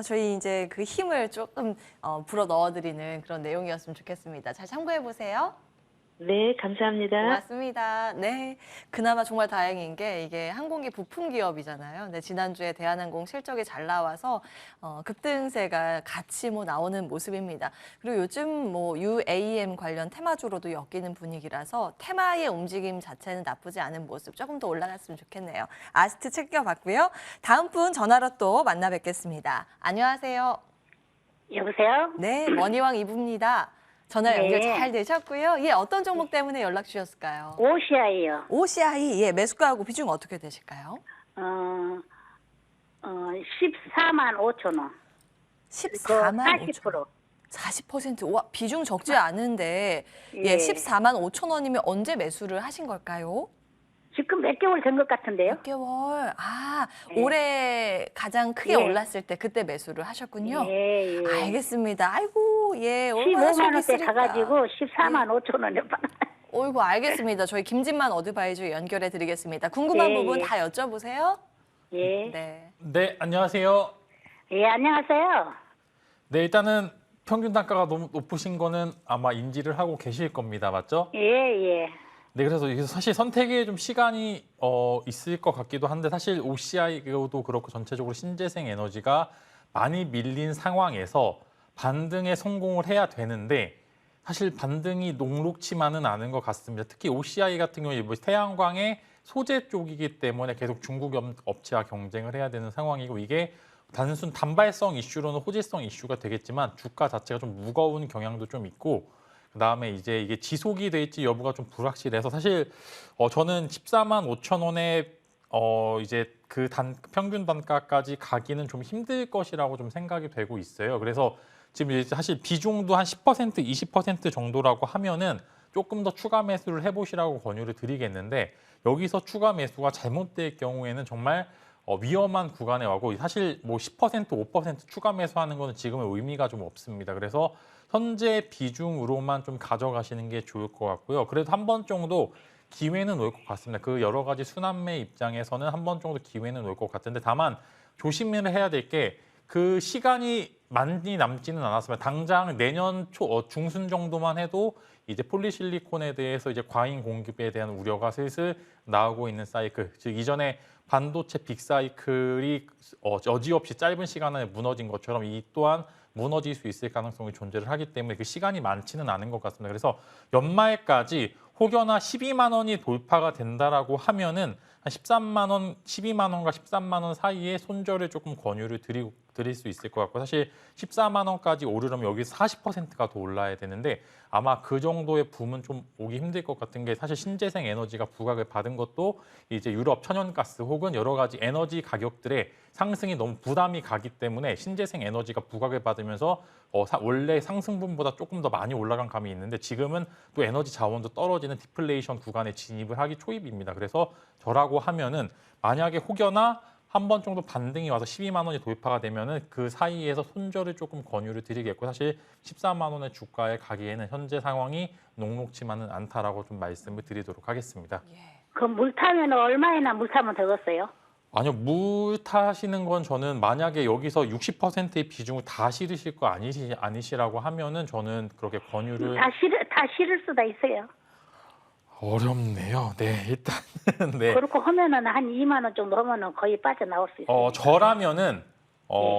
저희 이제 그 힘을 조금 불어 넣어드리는 그런 내용이었으면 좋겠습니다. 잘 참고해 보세요. 네, 감사합니다. 고맙습니다. 네. 그나마 정말 다행인 게 이게 항공기 부품 기업이잖아요. 근데 지난주에 대한항공 실적이 잘 나와서 급등세가 같이 나오는 모습입니다. 그리고 요즘 UAM 관련 테마주로도 엮이는 분위기라서 테마의 움직임 자체는 나쁘지 않은 모습. 조금 더 올라갔으면 좋겠네요. 아스트 챙겨봤고요. 다음 분 전화로 또 만나 뵙겠습니다. 안녕하세요. 여보세요? 네, 머니왕 이부입니다. 전화 연결 네. 잘 되셨고요. 예, 어떤 종목 때문에 연락 주셨을까요? 오시아예요. OCI, 예, 매수가하고 비중 어떻게 되실까요? 14만 5천 원. 14만 5천 40%. 원. 40%. 와, 비중 적지 않은데 예, 예. 14만 5천 원이면 언제 매수를 하신 걸까요? 지금 몇 개월 된 것 같은데요? 몇 개월. 예. 올해 가장 크게 예. 올랐을 때 그때 매수를 하셨군요. 예, 예. 알겠습니다. 아이고, 예, 얼마나 15만 속이 원대 쓰릴까. 가가지고 14만 5천 원에 팔아. 어이구, 알겠습니다. 저희 김진만 어드바이저 연결해 드리겠습니다. 궁금한 예, 부분 예. 다 여쭤보세요. 예. 네. 네, 안녕하세요. 예, 안녕하세요. 네, 일단은 평균 단가가 너무 높으신 거는 아마 인지를 하고 계실 겁니다. 맞죠? 예, 예. 네, 그래서 여기서 사실 선택에 좀 시간이 있을 것 같기도 한데 사실 OCI도 그렇고 전체적으로 신재생 에너지가 많이 밀린 상황에서 반등에 성공을 해야 되는데 사실 반등이 녹록치만은 않은 것 같습니다. 특히 OCI 같은 경우에 태양광의 소재 쪽이기 때문에 계속 중국 업체와 경쟁을 해야 되는 상황이고 이게 단순 단발성 이슈로는 호재성 이슈가 되겠지만 주가 자체가 좀 무거운 경향도 좀 있고 그다음에 이제 이게 지속이 될지 여부가 좀 불확실해서 사실 저는 14만 5천 원에 이제 그 평균 단가까지 가기는 좀 힘들 것이라고 좀 생각이 되고 있어요. 그래서 지금 이제 사실 비중도 한 10%, 20% 정도라고 하면은 조금 더 추가 매수를 해보시라고 권유를 드리겠는데 여기서 추가 매수가 잘못될 경우에는 정말 위험한 구간에 와고 사실 10%, 5% 추가 매수하는 거는 지금은 의미가 좀 없습니다. 그래서 현재 비중으로만 좀 가져가시는 게 좋을 것 같고요. 그래도 한 번 정도 기회는 올 것 같습니다. 그 여러 가지 순환매 입장에서는 한 번 정도 기회는 올 것 같은데 다만 조심을 해야 될 게 그 시간이 많이 남지는 않았습니다. 당장 내년 중순 정도만 해도 이제 폴리실리콘에 대해서 이제 과잉 공급에 대한 우려가 슬슬 나오고 있는 사이클, 즉 이전에 반도체 빅사이클이 여지없이 짧은 시간 안에 무너진 것처럼 이 또한 무너질 수 있을 가능성이 존재를 하기 때문에 그 시간이 많지는 않은 것 같습니다. 그래서 연말까지 혹여나 12만 원이 돌파가 된다라고 하면은 한 13만 원, 12만 원과 13만 원 사이에 손절을 조금 권유를 드릴 수 있을 것 같고 사실 14만 원까지 오르려면 여기 40%가 더 올라야 되는데 아마 그 정도의 붐은 좀 오기 힘들 것 같은 게 사실 신재생 에너지가 부각을 받은 것도 이제 유럽 천연가스 혹은 여러 가지 에너지 가격들의 상승이 너무 부담이 가기 때문에 신재생 에너지가 부각을 받으면서 원래 상승분보다 조금 더 많이 올라간 감이 있는데 지금은 또 에너지 자원도 떨어지는 디플레이션 구간에 진입을 하기 초입입니다. 그래서 저라고 하면은 만약에 혹여나 한 번 정도 반등이 와서 12만 원이 돌파가 되면은 그 사이에서 손절을 조금 권유를 드리겠고 사실 14만 원의 주가에 가기에는 현재 상황이 녹록치만은 않다라고 좀 말씀을 드리도록 하겠습니다. 예. 그 물 타면 얼마나 물 타면 되겠어요? 아니요, 물 타시는 건 저는 만약에 여기서 60%의 비중을 다 실으실 거 아니시라고 하면은 저는 그렇게 권유를 다 실을 수도 있어요. 어렵네요. 네, 일단은 네. 그렇고 하면은 한 2만 원 정도 하면은 거의 빠져나올 수 있어요. 저라면은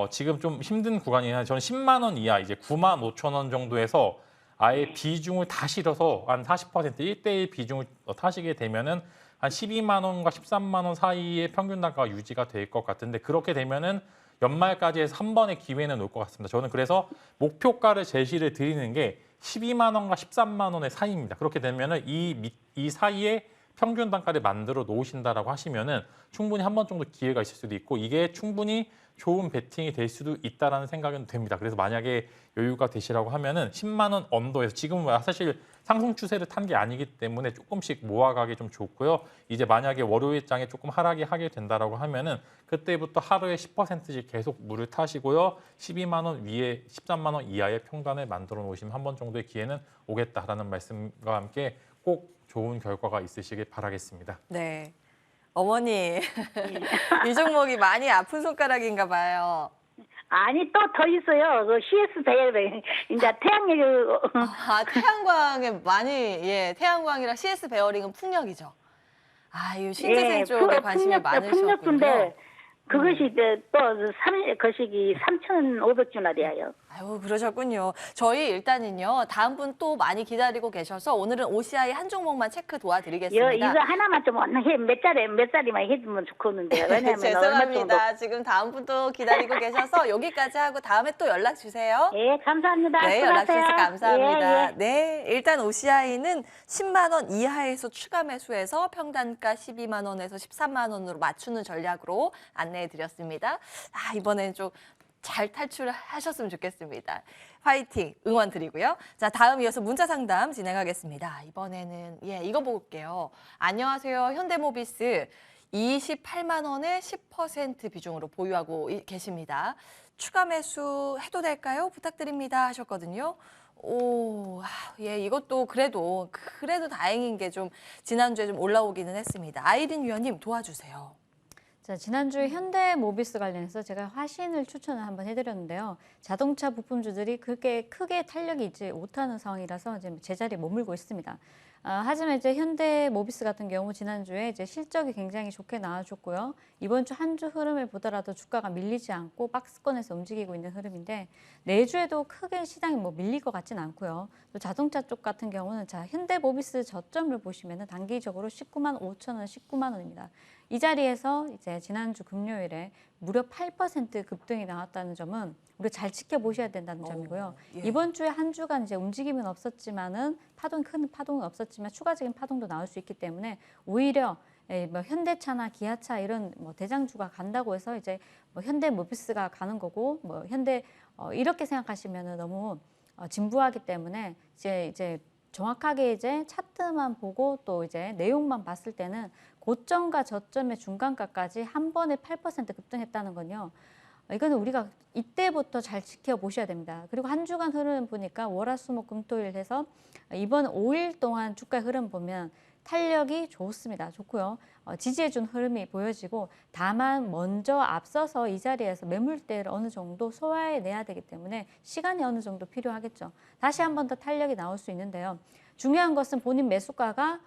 지금 좀 힘든 구간이긴 한데 저는 10만 원 이하 이제 9만 5천 원 정도에서 아예 비중을 다 실어서 한 40% 1대1 비중을 타시게 되면은 한 12만 원과 13만 원 사이의 평균 단가가 유지가 될 것 같은데 그렇게 되면은 연말까지 해서 한 번의 기회는 올 것 같습니다. 저는 그래서 목표가를 제시를 드리는 게 12만 원과 13만 원의 사이입니다. 그렇게 되면은 이 사이에 평균 단가를 만들어 놓으신다라고 하시면은 충분히 한 번 정도 기회가 있을 수도 있고 이게 충분히 좋은 베팅이 될 수도 있다라는 생각은 됩니다. 그래서 만약에 여유가 되시라고 하면은 10만 원 언더에서 지금은 사실 상승 추세를 탄 게 아니기 때문에 조금씩 모아가기 좀 좋고요. 이제 만약에 월요일장에 조금 하락이 하게 된다라고 하면은 그때부터 하루에 10%씩 계속 물을 타시고요. 12만 원 위에 13만 원 이하의 평단을 만들어 놓으시면 한 번 정도의 기회는 오겠다라는 말씀과 함께 꼭 좋은 결과가 있으시길 바라겠습니다. 네. 어머니, 이 종목이 많이 아픈 손가락인가 봐요. 아니 또 더 있어요. 그 CS 배열 이제 태양열 아, 태양광에 많이, 예, 태양광이랑 CS 베어링은 풍력이죠. 아, 이 신재생 쪽에 관심이 많으셨군요. 풍력주인데 그것이 이제 또 거시기 3,500주나리아요. 아유, 그러셨군요. 저희 일단은요, 다음 분 또 많이 기다리고 계셔서 오늘은 OCI 한 종목만 체크 도와드리겠습니다. 이거 하나만 좀 몇 자리만 해주면 좋겠는데요. 왜냐하면 죄송합니다. 지금 다음 분도 기다리고 계셔서 여기까지 하고 다음에 또 연락 주세요. 예, 감사합니다. 네, 연락 수고하세요. 주셔서 감사합니다. 예, 예. 네, 일단 OCI는 10만 원 이하에서 추가 매수해서 평단가 12만 원에서 13만 원으로 맞추는 전략으로 안내해 드렸습니다. 아, 이번에는 좀 잘 탈출하셨으면 좋겠습니다. 화이팅 응원 드리고요. 자, 다음 이어서 문자 상담 진행하겠습니다. 이번에는 이거 볼게요. 안녕하세요. 현대모비스 28만 원에 10% 비중으로 보유하고 계십니다. 추가 매수 해도 될까요? 부탁드립니다 하셨거든요. 오, 이것도 그래도 다행인 게 좀 지난주에 좀 올라오기는 했습니다. 아이린 위원님 도와주세요. 자, 지난주에 현대모비스 관련해서 제가 화신을 추천을 한번 해드렸는데요. 자동차 부품주들이 그렇게 크게 탄력이 있지 못하는 상황이라서 이제 제자리에 머물고 있습니다. 하지만 이제 현대모비스 같은 경우 지난주에 이제 실적이 굉장히 좋게 나와줬고요. 이번 주 한 주 흐름을 보더라도 주가가 밀리지 않고 박스권에서 움직이고 있는 흐름인데 내주에도 크게 시장이 밀릴 것 같지는 않고요. 또 자동차 쪽 같은 경우는 자 현대모비스 저점을 보시면은 단기적으로 19만 5천 원, 19만 원입니다. 이 자리에서 이제 지난주 금요일에 무려 8% 급등이 나왔다는 점은 우리가 잘 지켜보셔야 된다는 점이고요. 이번 주에 한 주간 이제 움직임은 없었지만은 큰 파동은 없었지만 추가적인 파동도 나올 수 있기 때문에 오히려 현대차나 기아차 이런 대장주가 간다고 해서 이제 현대모비스가 가는 거고 현대 이렇게 생각하시면은 너무 진부하기 때문에 이제 정확하게 이제 차트만 보고 또 이제 내용만 봤을 때는 고점과 저점의 중간가까지 한 번에 8% 급등했다는 건요. 이거는 우리가 이때부터 잘 지켜보셔야 됩니다. 그리고 한 주간 흐름 보니까 월화수목금토일 해서 이번 5일 동안 주가 흐름 보면 탄력이 좋습니다. 좋고요. 지지해준 흐름이 보여지고 다만 먼저 앞서서 이 자리에서 매물대를 어느 정도 소화해내야 되기 때문에 시간이 어느 정도 필요하겠죠. 다시 한 번 더 탄력이 나올 수 있는데요. 중요한 것은 본인 매수가가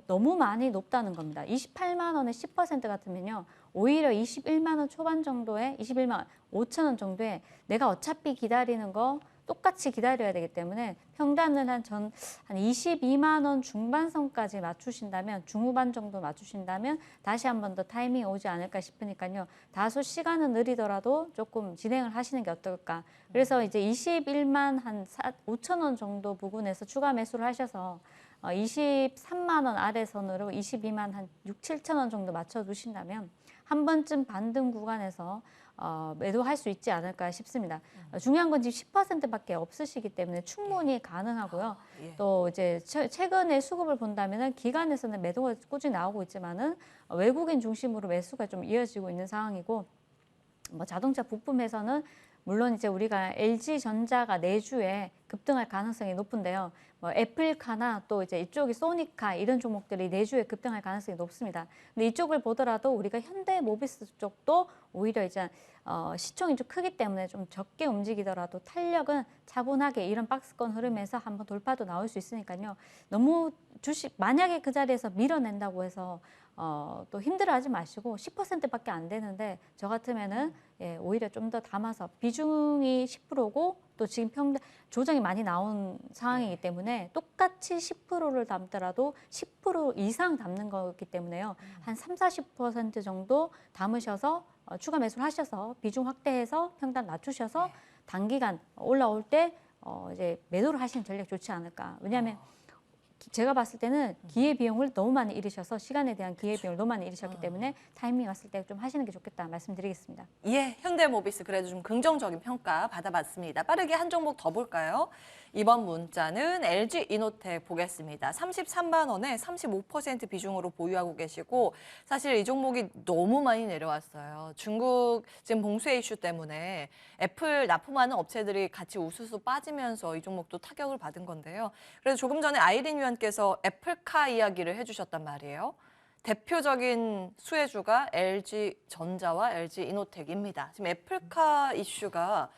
너무 많이 높다는 겁니다. 28만 원에 10% 같으면요. 오히려 21만 원 초반 정도에 21만 5천 원 정도에 내가 어차피 기다리는 거 똑같이 기다려야 되기 때문에 평단을 한 22만 원 중반선까지 맞추신다면 중후반 정도 맞추신다면 다시 한 번 더 타이밍이 오지 않을까 싶으니까요. 다소 시간은 느리더라도 조금 진행을 하시는 게 어떨까. 그래서 이제 21만 한 5천 원 정도 부근에서 추가 매수를 하셔서 23만 원 아래 선으로 22만 한 6, 7천 원 정도 맞춰두신다면 한 번쯤 반등 구간에서 매도할 수 있지 않을까 싶습니다. 중요한 건 지금 10%밖에 없으시기 때문에 충분히 가능하고요. 또 이제 최근에 수급을 본다면은 기관에서는 매도가 꾸준히 나오고 있지만은 외국인 중심으로 매수가 좀 이어지고 있는 상황이고 자동차 부품에서는 물론 이제 우리가 LG전자가 내주에 급등할 가능성이 높은데요. 애플카나 또 이제 이쪽이 소니카 이런 종목들이 내주에 급등할 가능성이 높습니다. 근데 이쪽을 보더라도 우리가 현대모비스 쪽도 오히려 이제 시총이 좀 크기 때문에 좀 적게 움직이더라도 탄력은 차분하게 이런 박스권 흐름에서 한번 돌파도 나올 수 있으니까요. 너무 만약에 그 자리에서 밀어낸다고 해서 또 힘들어하지 마시고 10%밖에 안 되는데 저 같으면은 오히려 좀 더 담아서 비중이 10%고 또 지금 조정이 많이 나온 상황이기 때문에 똑같이 10%를 담더라도 10% 이상 담는 거기 때문에요. 한 30-40% 정도 담으셔서 추가 매수를 하셔서 비중 확대해서 평단 낮추셔서 단기간 올라올 때 이제 매도를 하시는 전략 좋지 않을까. 왜냐하면 제가 봤을 때는 기회비용을 너무 많이 잃으셔서 시간에 대한 기회비용을 너무 많이 잃으셨기 때문에 타이밍 왔을 때 좀 하시는 게 좋겠다 말씀드리겠습니다. 예, 현대모비스 그래도 좀 긍정적인 평가 받아봤습니다. 빠르게 한 종목 더 볼까요? 이번 문자는 LG 이노텍 보겠습니다. 33만 원에 35% 비중으로 보유하고 계시고 사실 이 종목이 너무 많이 내려왔어요. 중국 지금 봉쇄 이슈 때문에 애플 납품하는 업체들이 같이 우수수 빠지면서 이 종목도 타격을 받은 건데요. 그래서 조금 전에 아이린 위원께서 애플카 이야기를 해주셨단 말이에요. 대표적인 수혜주가 LG전자와 LG 이노텍입니다. 지금 애플카 이슈가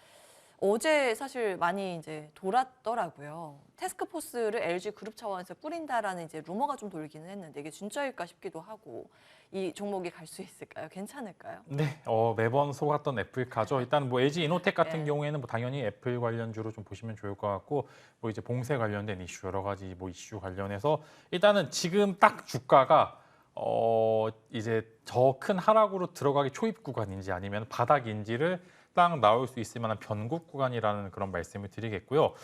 어제 사실 많이 이제 돌았더라고요. 태스크포스를 LG 그룹 차원에서 꾸린다라는 이제 루머가 좀 돌기는 했는데 이게 진짜일까 싶기도 하고 이 종목이 갈 수 있을까요? 괜찮을까요? 네, 매번 속았던 애플카죠. 일단 뭐 LG 이노텍 같은 네. 경우에는 뭐 당연히 애플 관련주로 좀 보시면 좋을 것 같고 뭐 이제 봉쇄 관련된 이슈 여러 가지 뭐 이슈 관련해서 일단은 지금 딱 주가가 이제 저 큰 하락으로 들어가기 초입 구간인지 아니면 바닥인지를 딱 나올 수 있을 만한 변곡 구간이라는 그런 말씀을 드리겠고요.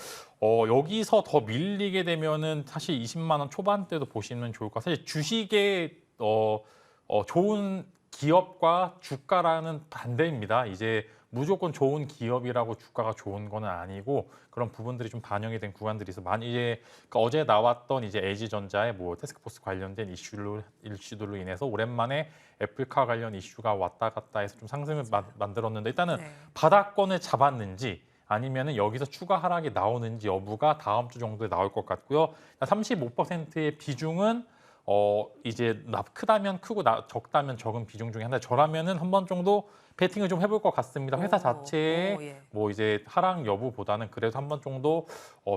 여기서 더 밀리게 되면은 사실 20만 원 초반대도 보시면 좋을 것 같아요. 사실 주식의 좋은 기업과 주가라는 반대입니다. 이제 무조건 좋은 기업이라고 주가가 좋은 건 아니고 그런 부분들이 좀 반영이 된 구간들이 있어 많이 이제 그러니까 어제 나왔던 이제 LG전자의 뭐 태스크포스 관련된 이슈들로 인해서 오랜만에 애플카 관련 이슈가 왔다 갔다 해서 좀 상승을 만들었는데 일단은 네. 바닥권을 잡았는지 아니면은 여기서 추가 하락이 나오는지 여부가 다음 주 정도에 나올 것 같고요. 35%의 비중은 이제 크다면 크고 적다면 적은 비중 중에 하나. 저라면은 한 번 정도 베팅을 좀 해볼 것 같습니다. 회사 자체의 예. 뭐 이제 하락 여부보다는 그래도 한 번 정도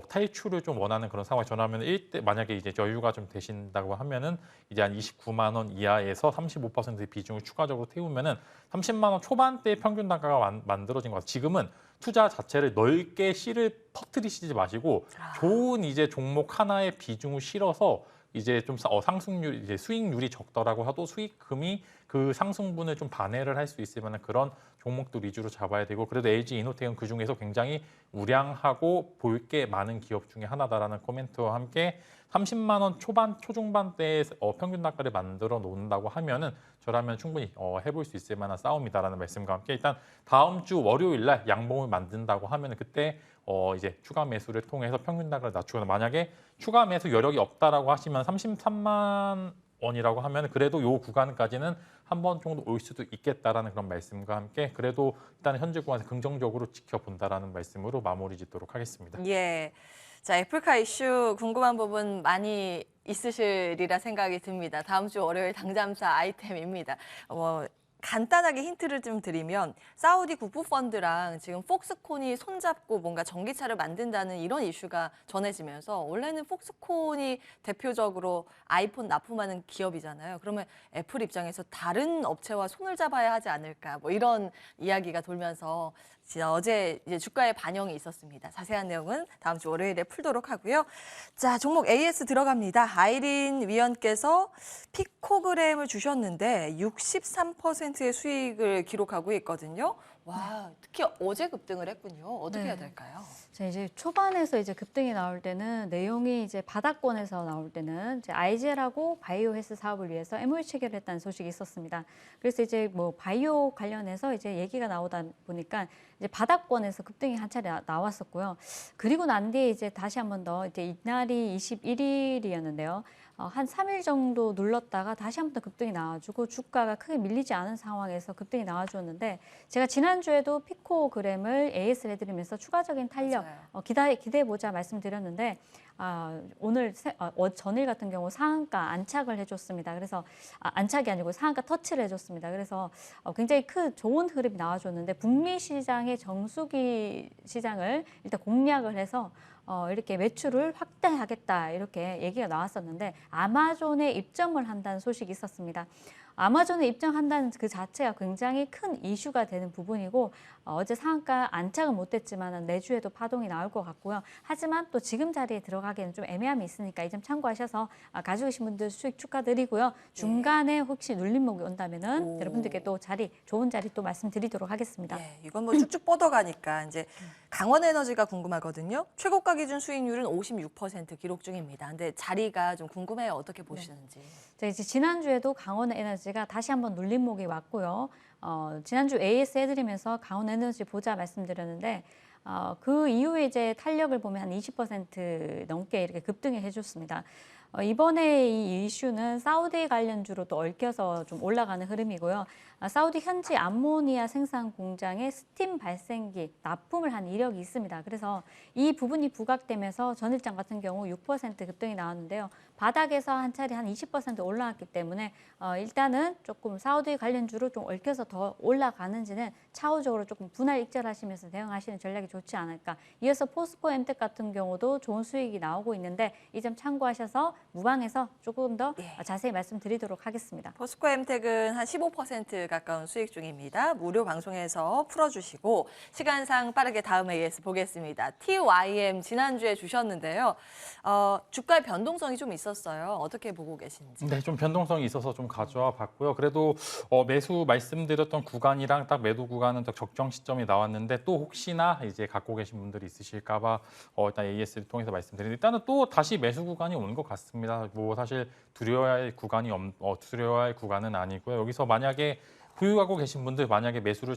탈출을 좀 원하는 그런 상황이 전하면 만약에 이제 여유가 좀 되신다고 하면은 이제 한 29만 원 이하에서 35%의 비중을 추가적으로 태우면은 30만 원 초반대의 평균 단가가 만들어진 것 같아요. 지금은 투자 자체를 넓게 씨를 퍼뜨리시지 마시고 좋은 이제 종목 하나의 비중을 실어서 이제 좀 상승률, 이제 수익률이 적더라고 하도 수익금이 그 상승분을 좀 반회를 할 수 있을 만한 그런 종목들 위주로 잡아야 되고 그래도 LG 이노텍은 그 중에서 굉장히 우량하고 볼 게 많은 기업 중에 하나다라는 코멘트와 함께 30만 원 초중반대의 평균 단가를 만들어 놓는다고 하면은 저라면 충분히 해볼 수 있을 만한 싸움이다라는 말씀과 함께 일단 다음 주 월요일 날 양봉을 만든다고 하면은 그때 이제 추가 매수를 통해서 평균 단가를 낮추거나 만약에 추가 매수 여력이 없다라고 하시면 33만 원이라고 하면 그래도 요 구간까지는 한 번 정도 올 수도 있겠다라는 그런 말씀과 함께 그래도 일단 현재 구간에서 긍정적으로 지켜본다라는 말씀으로 마무리 짓도록 하겠습니다. 예. 자, 애플카 이슈 궁금한 부분 많이 있으시리라 생각이 듭니다. 다음 주 월요일 당잠사 아이템입니다. 간단하게 힌트를 좀 드리면 사우디 국부펀드랑 지금 폭스콘이 손잡고 뭔가 전기차를 만든다는 이런 이슈가 전해지면서 원래는 폭스콘이 대표적으로 아이폰 납품하는 기업이잖아요. 그러면 애플 입장에서 다른 업체와 손을 잡아야 하지 않을까 뭐 이런 이야기가 돌면서 어제 이제 주가에 반영이 있었습니다. 자세한 내용은 다음 주 월요일에 풀도록 하고요. 자, 종목 AS 들어갑니다. 아이린 위원께서 피코그램을 주셨는데 63%의 수익을 기록하고 있거든요. 와, 특히 어제 급등을 했군요. 어떻게 해야 될까요? 자, 이제 초반에서 이제 급등이 나올 때는 내용이 이제 바닥권에서 나올 때는 이제 아이젤하고 바이오 헬스 사업을 위해서 MOU 체결을 했다는 소식이 있었습니다. 그래서 이제 뭐 바이오 관련해서 이제 얘기가 나오다 보니까 이제 바닥권에서 급등이 한 차례 나왔었고요. 그리고 난 뒤에 이제 다시 한 번 더 이제 이날이 21일이었는데요. 한 3일 정도 눌렀다가 다시 한 번 더 급등이 나와주고 주가가 크게 밀리지 않은 상황에서 급등이 나와주었는데 제가 지난주에도 피코그램을 AS를 해드리면서 추가적인 탄력 기대해보자 말씀드렸는데 오늘 전일 같은 경우 상한가 안착을 해줬습니다. 그래서 안착이 아니고 상한가 터치를 해줬습니다. 그래서 굉장히 좋은 흐름이 나와줬는데 북미 시장의 정수기 시장을 일단 공략을 해서 이렇게 매출을 확대하겠다 이렇게 얘기가 나왔었는데 아마존에 입점을 한다는 소식이 있었습니다. 아마존에 입점한다는 그 자체가 굉장히 큰 이슈가 되는 부분이고 어제 상한가 안착은 못했지만 내주에도 파동이 나올 것 같고요. 하지만 또 지금 자리에 들어가기에는 좀 애매함이 있으니까 이 점 참고하셔서 가지고 계신 분들 수익 축하드리고요. 중간에 혹시 눌림목이 온다면은 여러분들께 또 좋은 자리 또 말씀드리도록 하겠습니다. 네, 이건 뭐 쭉쭉 뻗어가니까 이제 강원에너지가 궁금하거든요. 최고가 기준 수익률은 56% 기록 중입니다. 근데 자리가 좀 궁금해요. 어떻게 보시는지. 자, 이제 지난주에도 강원에너지가 다시 한번 눌림목이 왔고요. 지난주 AS 해드리면서 강원에너지 보자 말씀드렸는데 그 이후에 이제 탄력을 보면 한 20% 넘게 이렇게 급등을 해줬습니다. 이번에 이 이슈는 사우디 관련주로 또 얽혀서 좀 올라가는 흐름이고요. 사우디 현지 암모니아 생산 공장에 스팀 발생기 납품을 한 이력이 있습니다. 그래서 이 부분이 부각되면서 전일장 같은 경우 6% 급등이 나왔는데요. 바닥에서 한 차례 한 20% 올라왔기 때문에 일단은 조금 사우디 관련주로 좀 얽혀서 더 올라가는지는 차후적으로 조금 분할 익절하시면서 대응하시는 전략이 좋지 않을까. 이어서 포스코 엠텍 같은 경우도 좋은 수익이 나오고 있는데 이 점 참고하셔서 무방해서 조금 더 자세히 말씀드리도록 하겠습니다. 포스코 엠텍은 한 15% 가까운 수익 중입니다. 무료 방송에서 풀어주시고 시간상 빠르게 다음 AS 보겠습니다. TYM 지난주에 주셨는데요. 주가의 변동성이 좀 있었어요. 어떻게 보고 계신지. 네, 좀 변동성이 있어서 좀 가져와 봤고요. 그래도 매수 말씀드렸던 구간이랑 딱 매도 구간은 딱 적정 시점이 나왔는데 또 혹시나 이제 갖고 계신 분들이 있으실까봐 일단 AS를 통해서 말씀드리는데 일단은 또 다시 매수 구간이 오는 것 같습니다. 뭐 사실 두려워야 할 구간은 아니고요. 여기서 만약에 보유하고 계신 분들 만약에 매수를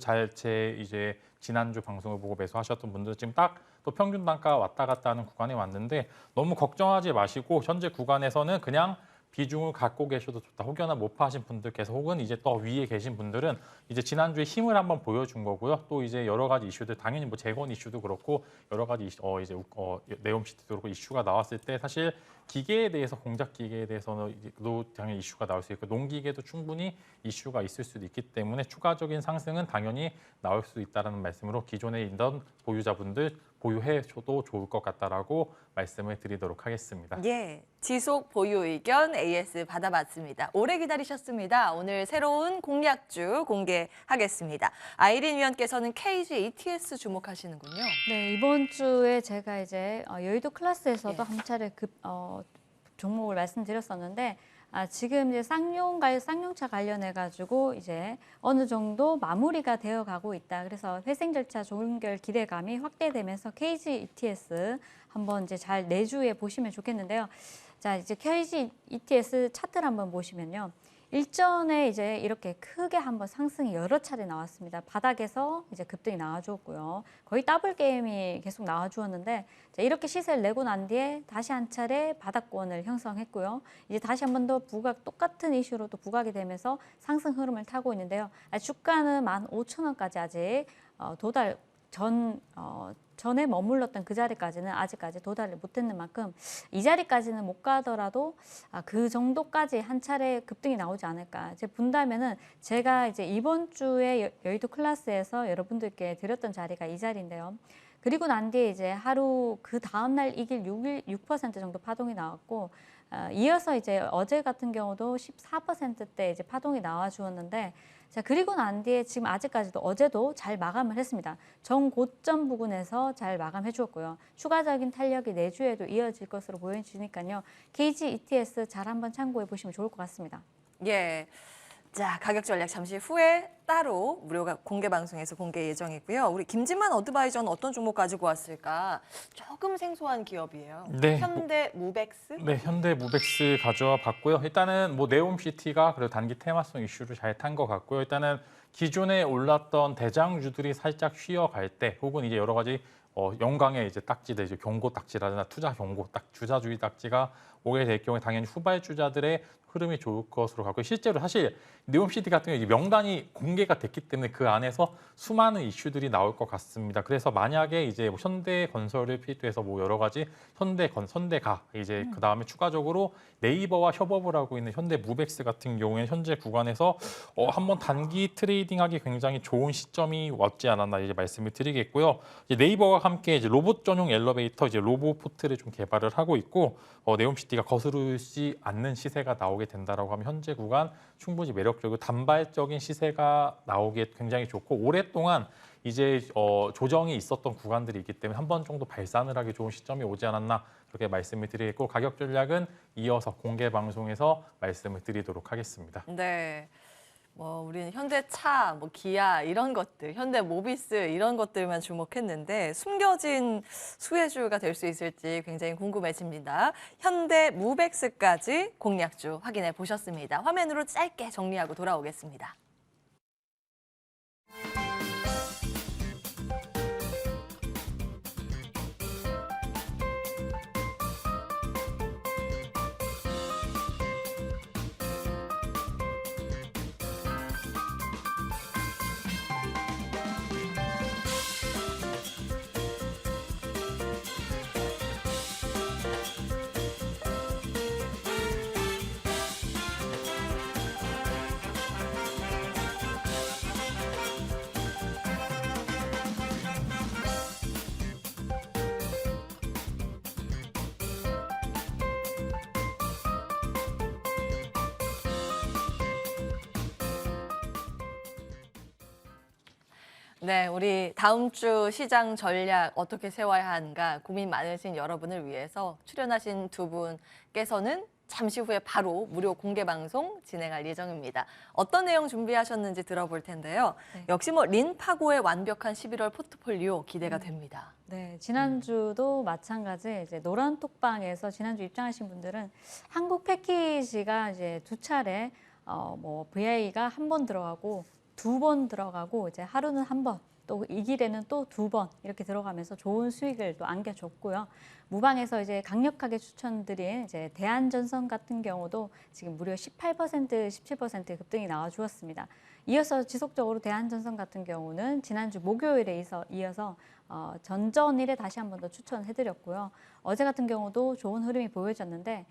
이제 지난주 방송을 보고 매수하셨던 분들 지금 딱 또 평균 단가 왔다 갔다 하는 구간에 왔는데 너무 걱정하지 마시고 현재 구간에서는 그냥 비중을 갖고 계셔도 좋다. 혹여나 못 파신 분들께서 혹은 이제 또 위에 계신 분들은 이제 지난주에 힘을 한번 보여준 거고요. 또 이제 여러 가지 이슈들 당연히 뭐 재건 이슈도 그렇고 여러 가지 네옴시티도 그렇고 이슈가 나왔을 때 사실 기계에 대해서 공작 기계에 대해서는 또 당연히 이슈가 나올 수 있고 농기계도 충분히 이슈가 있을 수도 있기 때문에 추가적인 상승은 당연히 나올 수 있다라는 말씀으로 기존에 있던 보유자분들 보유해줘도 좋을 것 같다라고 말씀을 드리도록 하겠습니다. 예, 지속 보유 의견 AS 받아봤습니다. 오래 기다리셨습니다. 오늘 새로운 공략주 공개하겠습니다. 아이린 위원께서는 KG ETS 주목하시는군요. 네, 이번 주에 제가 이제 여의도 클래스에서도 한 차례 종목을 말씀드렸었는데 지금 이제 쌍용차 관련해 가지고 이제 어느 정도 마무리가 되어 가고 있다. 그래서 회생 절차 종결 기대감이 확대되면서 KG ETS 한번 이제 잘 내주에 보시면 좋겠는데요. 자, 이제 KG ETS 차트를 한번 보시면요. 일전에 이제 이렇게 크게 한번 상승이 여러 차례 나왔습니다. 바닥에서 이제 급등이 나와주었고요. 거의 더블 게임이 계속 나와주었는데 이렇게 시세를 내고 난 뒤에 다시 한 차례 바닥권을 형성했고요. 이제 다시 한 번 더 똑같은 이슈로 또 부각이 되면서 상승 흐름을 타고 있는데요. 주가는 15,000원까지 아직 전에 머물렀던 그 자리까지는 아직까지 도달을 못했는 만큼 이 자리까지는 못 가더라도 그 정도까지 한 차례 급등이 나오지 않을까. 이제 본다면은 제가 이제 이번 주에 여의도 클래스에서 여러분들께 드렸던 자리가 이 자리인데요. 그리고 난 뒤에 이제 하루 그 다음 날 이길 6% 정도 파동이 나왔고 이어서 이제 어제 같은 경우도 14%대 이제 파동이 나와 주었는데 자, 그리고 난 뒤에 지금 아직까지도 어제도 잘 마감을 했습니다. 정고점 부근에서 잘 마감해 주었고요. 추가적인 탄력이 내주에도 이어질 것으로 보여지니까요. KG ETS 잘 한번 참고해 보시면 좋을 것 같습니다. 예. 자, 가격 전략 잠시 후에 따로 무료 공개 방송에서 공개 예정이고요. 우리 김진만 어드바이저는 어떤 종목 가지고 왔을까? 조금 생소한 기업이에요. 네. 현대무벡스? 네, 현대무벡스 가져와 봤고요. 일단은 뭐 네옴시티가 그래도 단기 테마성 이슈를 잘 탄 것 같고요. 일단은 기존에 올랐던 대장주들이 살짝 쉬어갈 때, 혹은 이제 여러 가지 영광의 이제 딱지들, 이제 경고 딱지라든가 투자 경고 주자주의 딱지가 오게 될 경우에 당연히 후발주자들의 흐름이 좋을 것으로 가고 실제로 사실 네옴시티 같은 경우 이제 명단이 공개가 됐기 때문에 그 안에서 수많은 이슈들이 나올 것 같습니다. 그래서 만약에 이제 뭐 현대건설을 필두해서 뭐 여러 가지 현대가 이제 그 다음에 추가적으로 네이버와 협업을 하고 있는 현대무벡스 같은 경우에 현재 구간에서 한번 단기 트레이딩하기 굉장히 좋은 시점이 왔지 않았나 이제 말씀을 드리겠고요. 이제 네이버와 함께 이제 로봇 전용 엘리베이터 이제 로보포트를 좀 개발을 하고 있고 네옴시티가 거스르지 않는 시세가 나오게 된다라고 하면 현재 구간 충분히 매력적이고 단발적인 시세가 나오기에 굉장히 좋고 오랫동안 이제 조정이 있었던 구간들이 있기 때문에 한 번 정도 발산을 하기 좋은 시점이 오지 않았나 그렇게 말씀을 드리겠고 가격 전략은 이어서 공개 방송에서 말씀을 드리도록 하겠습니다. 네. 뭐 우리는 현대차, 뭐 기아 이런 것들, 현대모비스 이런 것들만 주목했는데 숨겨진 수혜주가 될 수 있을지 굉장히 궁금해집니다. 현대무벡스까지 공략주 확인해 보셨습니다. 화면으로 짧게 정리하고 돌아오겠습니다. 네, 우리 다음 주 시장 전략 어떻게 세워야 하는가 고민 많으신 여러분을 위해서 출연하신 두 분께서는 잠시 후에 바로 무료 공개 방송 진행할 예정입니다. 어떤 내용 준비하셨는지 들어볼 텐데요. 네. 역시 뭐 린파고의 완벽한 11월 포트폴리오 기대가 됩니다. 네, 지난주도 마찬가지 이제 노란 톡방에서 지난주 입장하신 분들은 한국 패키지가 이제 두 차례 뭐 VI가 한 번 들어가고 두 번 들어가고 이제 하루는 한 번, 또 이 길에는 또 두 번 이렇게 들어가면서 좋은 수익을 또 안겨줬고요. 무방에서 이제 강력하게 추천드린 이제 대한전선 같은 경우도 지금 무려 18%, 17% 급등이 나와 주었습니다. 이어서 지속적으로 대한전선 같은 경우는 지난주 목요일에 이어서 전전일에 다시 한 번 더 추천해드렸고요. 어제 같은 경우도 좋은 흐름이 보여졌는데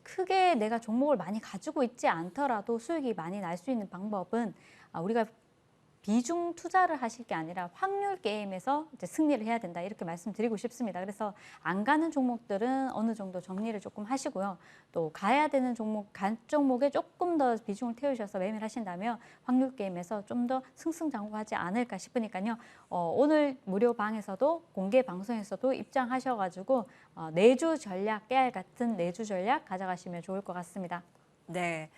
크게 내가 종목을 많이 가지고 있지 않더라도 수익이 많이 날 수 있는 방법은 우리가 비중 투자를 하실 게 아니라 확률 게임에서 이제 승리를 해야 된다 이렇게 말씀드리고 싶습니다. 그래서 안 가는 종목들은 어느 정도 정리를 조금 하시고요. 또 가야 되는 종목, 간 종목에 조금 더 비중을 태우셔서 매매를 하신다면 확률 게임에서 좀 더 승승장구하지 않을까 싶으니까요. 오늘 무료 방에서도 공개 방송에서도 입장하셔가지고 내주 전략, 깨알 같은 내주 전략 가져가시면 좋을 것 같습니다. 네.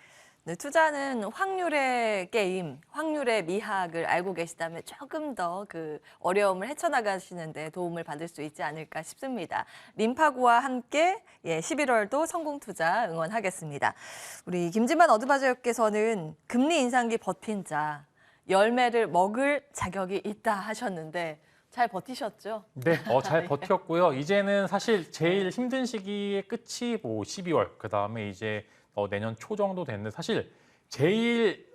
네, 투자는 확률의 게임, 확률의 미학을 알고 계시다면 조금 더 그 어려움을 헤쳐나가시는데 도움을 받을 수 있지 않을까 싶습니다. 린파고와 함께 11월도 성공 투자 응원하겠습니다. 우리 김진만 어드바이저께서는 금리 인상기 버틴 자, 열매를 먹을 자격이 있다 하셨는데 잘 버티셨죠? 네, 잘 버텼고요. 이제는 사실 제일 힘든 시기의 끝이 뭐 12월, 그 다음에 이제 내년 초 정도 됐는데 사실 제일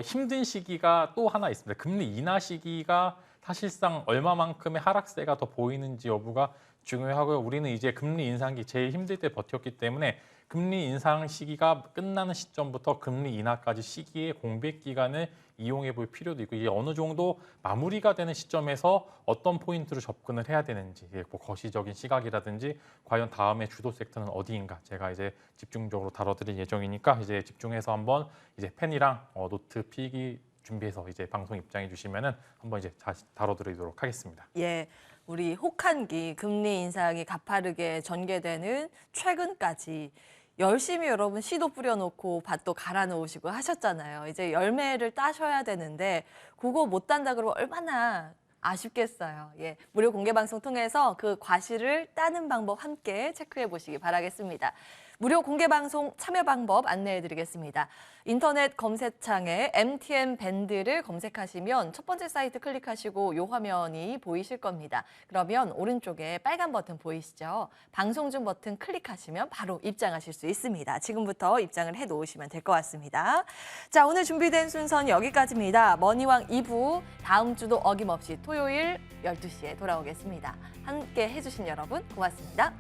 힘든 시기가 또 하나 있습니다. 금리 인하 시기가 사실상 얼마만큼의 하락세가 더 보이는지 여부가 중요하고요. 우리는 이제 금리 인상기 제일 힘들 때 버텼기 때문에 금리 인상 시기가 끝나는 시점부터 금리 인하까지 시기의 공백 기간을 이용해 볼 필요도 있고 이게 어느 정도 마무리가 되는 시점에서 어떤 포인트로 접근을 해야 되는지 뭐 거시적인 시각이라든지 과연 다음에 주도 섹터는 어디인가 제가 이제 집중적으로 다뤄드릴 예정이니까 이제 집중해서 한번 이제 펜이랑 노트 필기 준비해서 이제 방송 입장해 주시면은 한번 이제 다시 다뤄드리도록 하겠습니다. 예. 우리 혹한기 금리 인상이 가파르게 전개되는 최근까지 열심히 여러분 씨도 뿌려놓고 밭도 갈아 놓으시고 하셨잖아요. 이제 열매를 따셔야 되는데 그거 못 딴다 그러면 얼마나 아쉽겠어요. 예, 무료 공개 방송 통해서 그 과실을 따는 방법 함께 체크해 보시기 바라겠습니다. 무료 공개 방송 참여 방법 안내해드리겠습니다. 인터넷 검색창에 MTN 밴드를 검색하시면 첫 번째 사이트 클릭하시고 요 화면이 보이실 겁니다. 그러면 오른쪽에 빨간 버튼 보이시죠? 방송 중 버튼 클릭하시면 바로 입장하실 수 있습니다. 지금부터 입장을 해 놓으시면 될 것 같습니다. 자, 오늘 준비된 순서는 여기까지입니다. 머니왕 2부 다음 주도 어김없이 토요일 12시에 돌아오겠습니다. 함께 해주신 여러분 고맙습니다.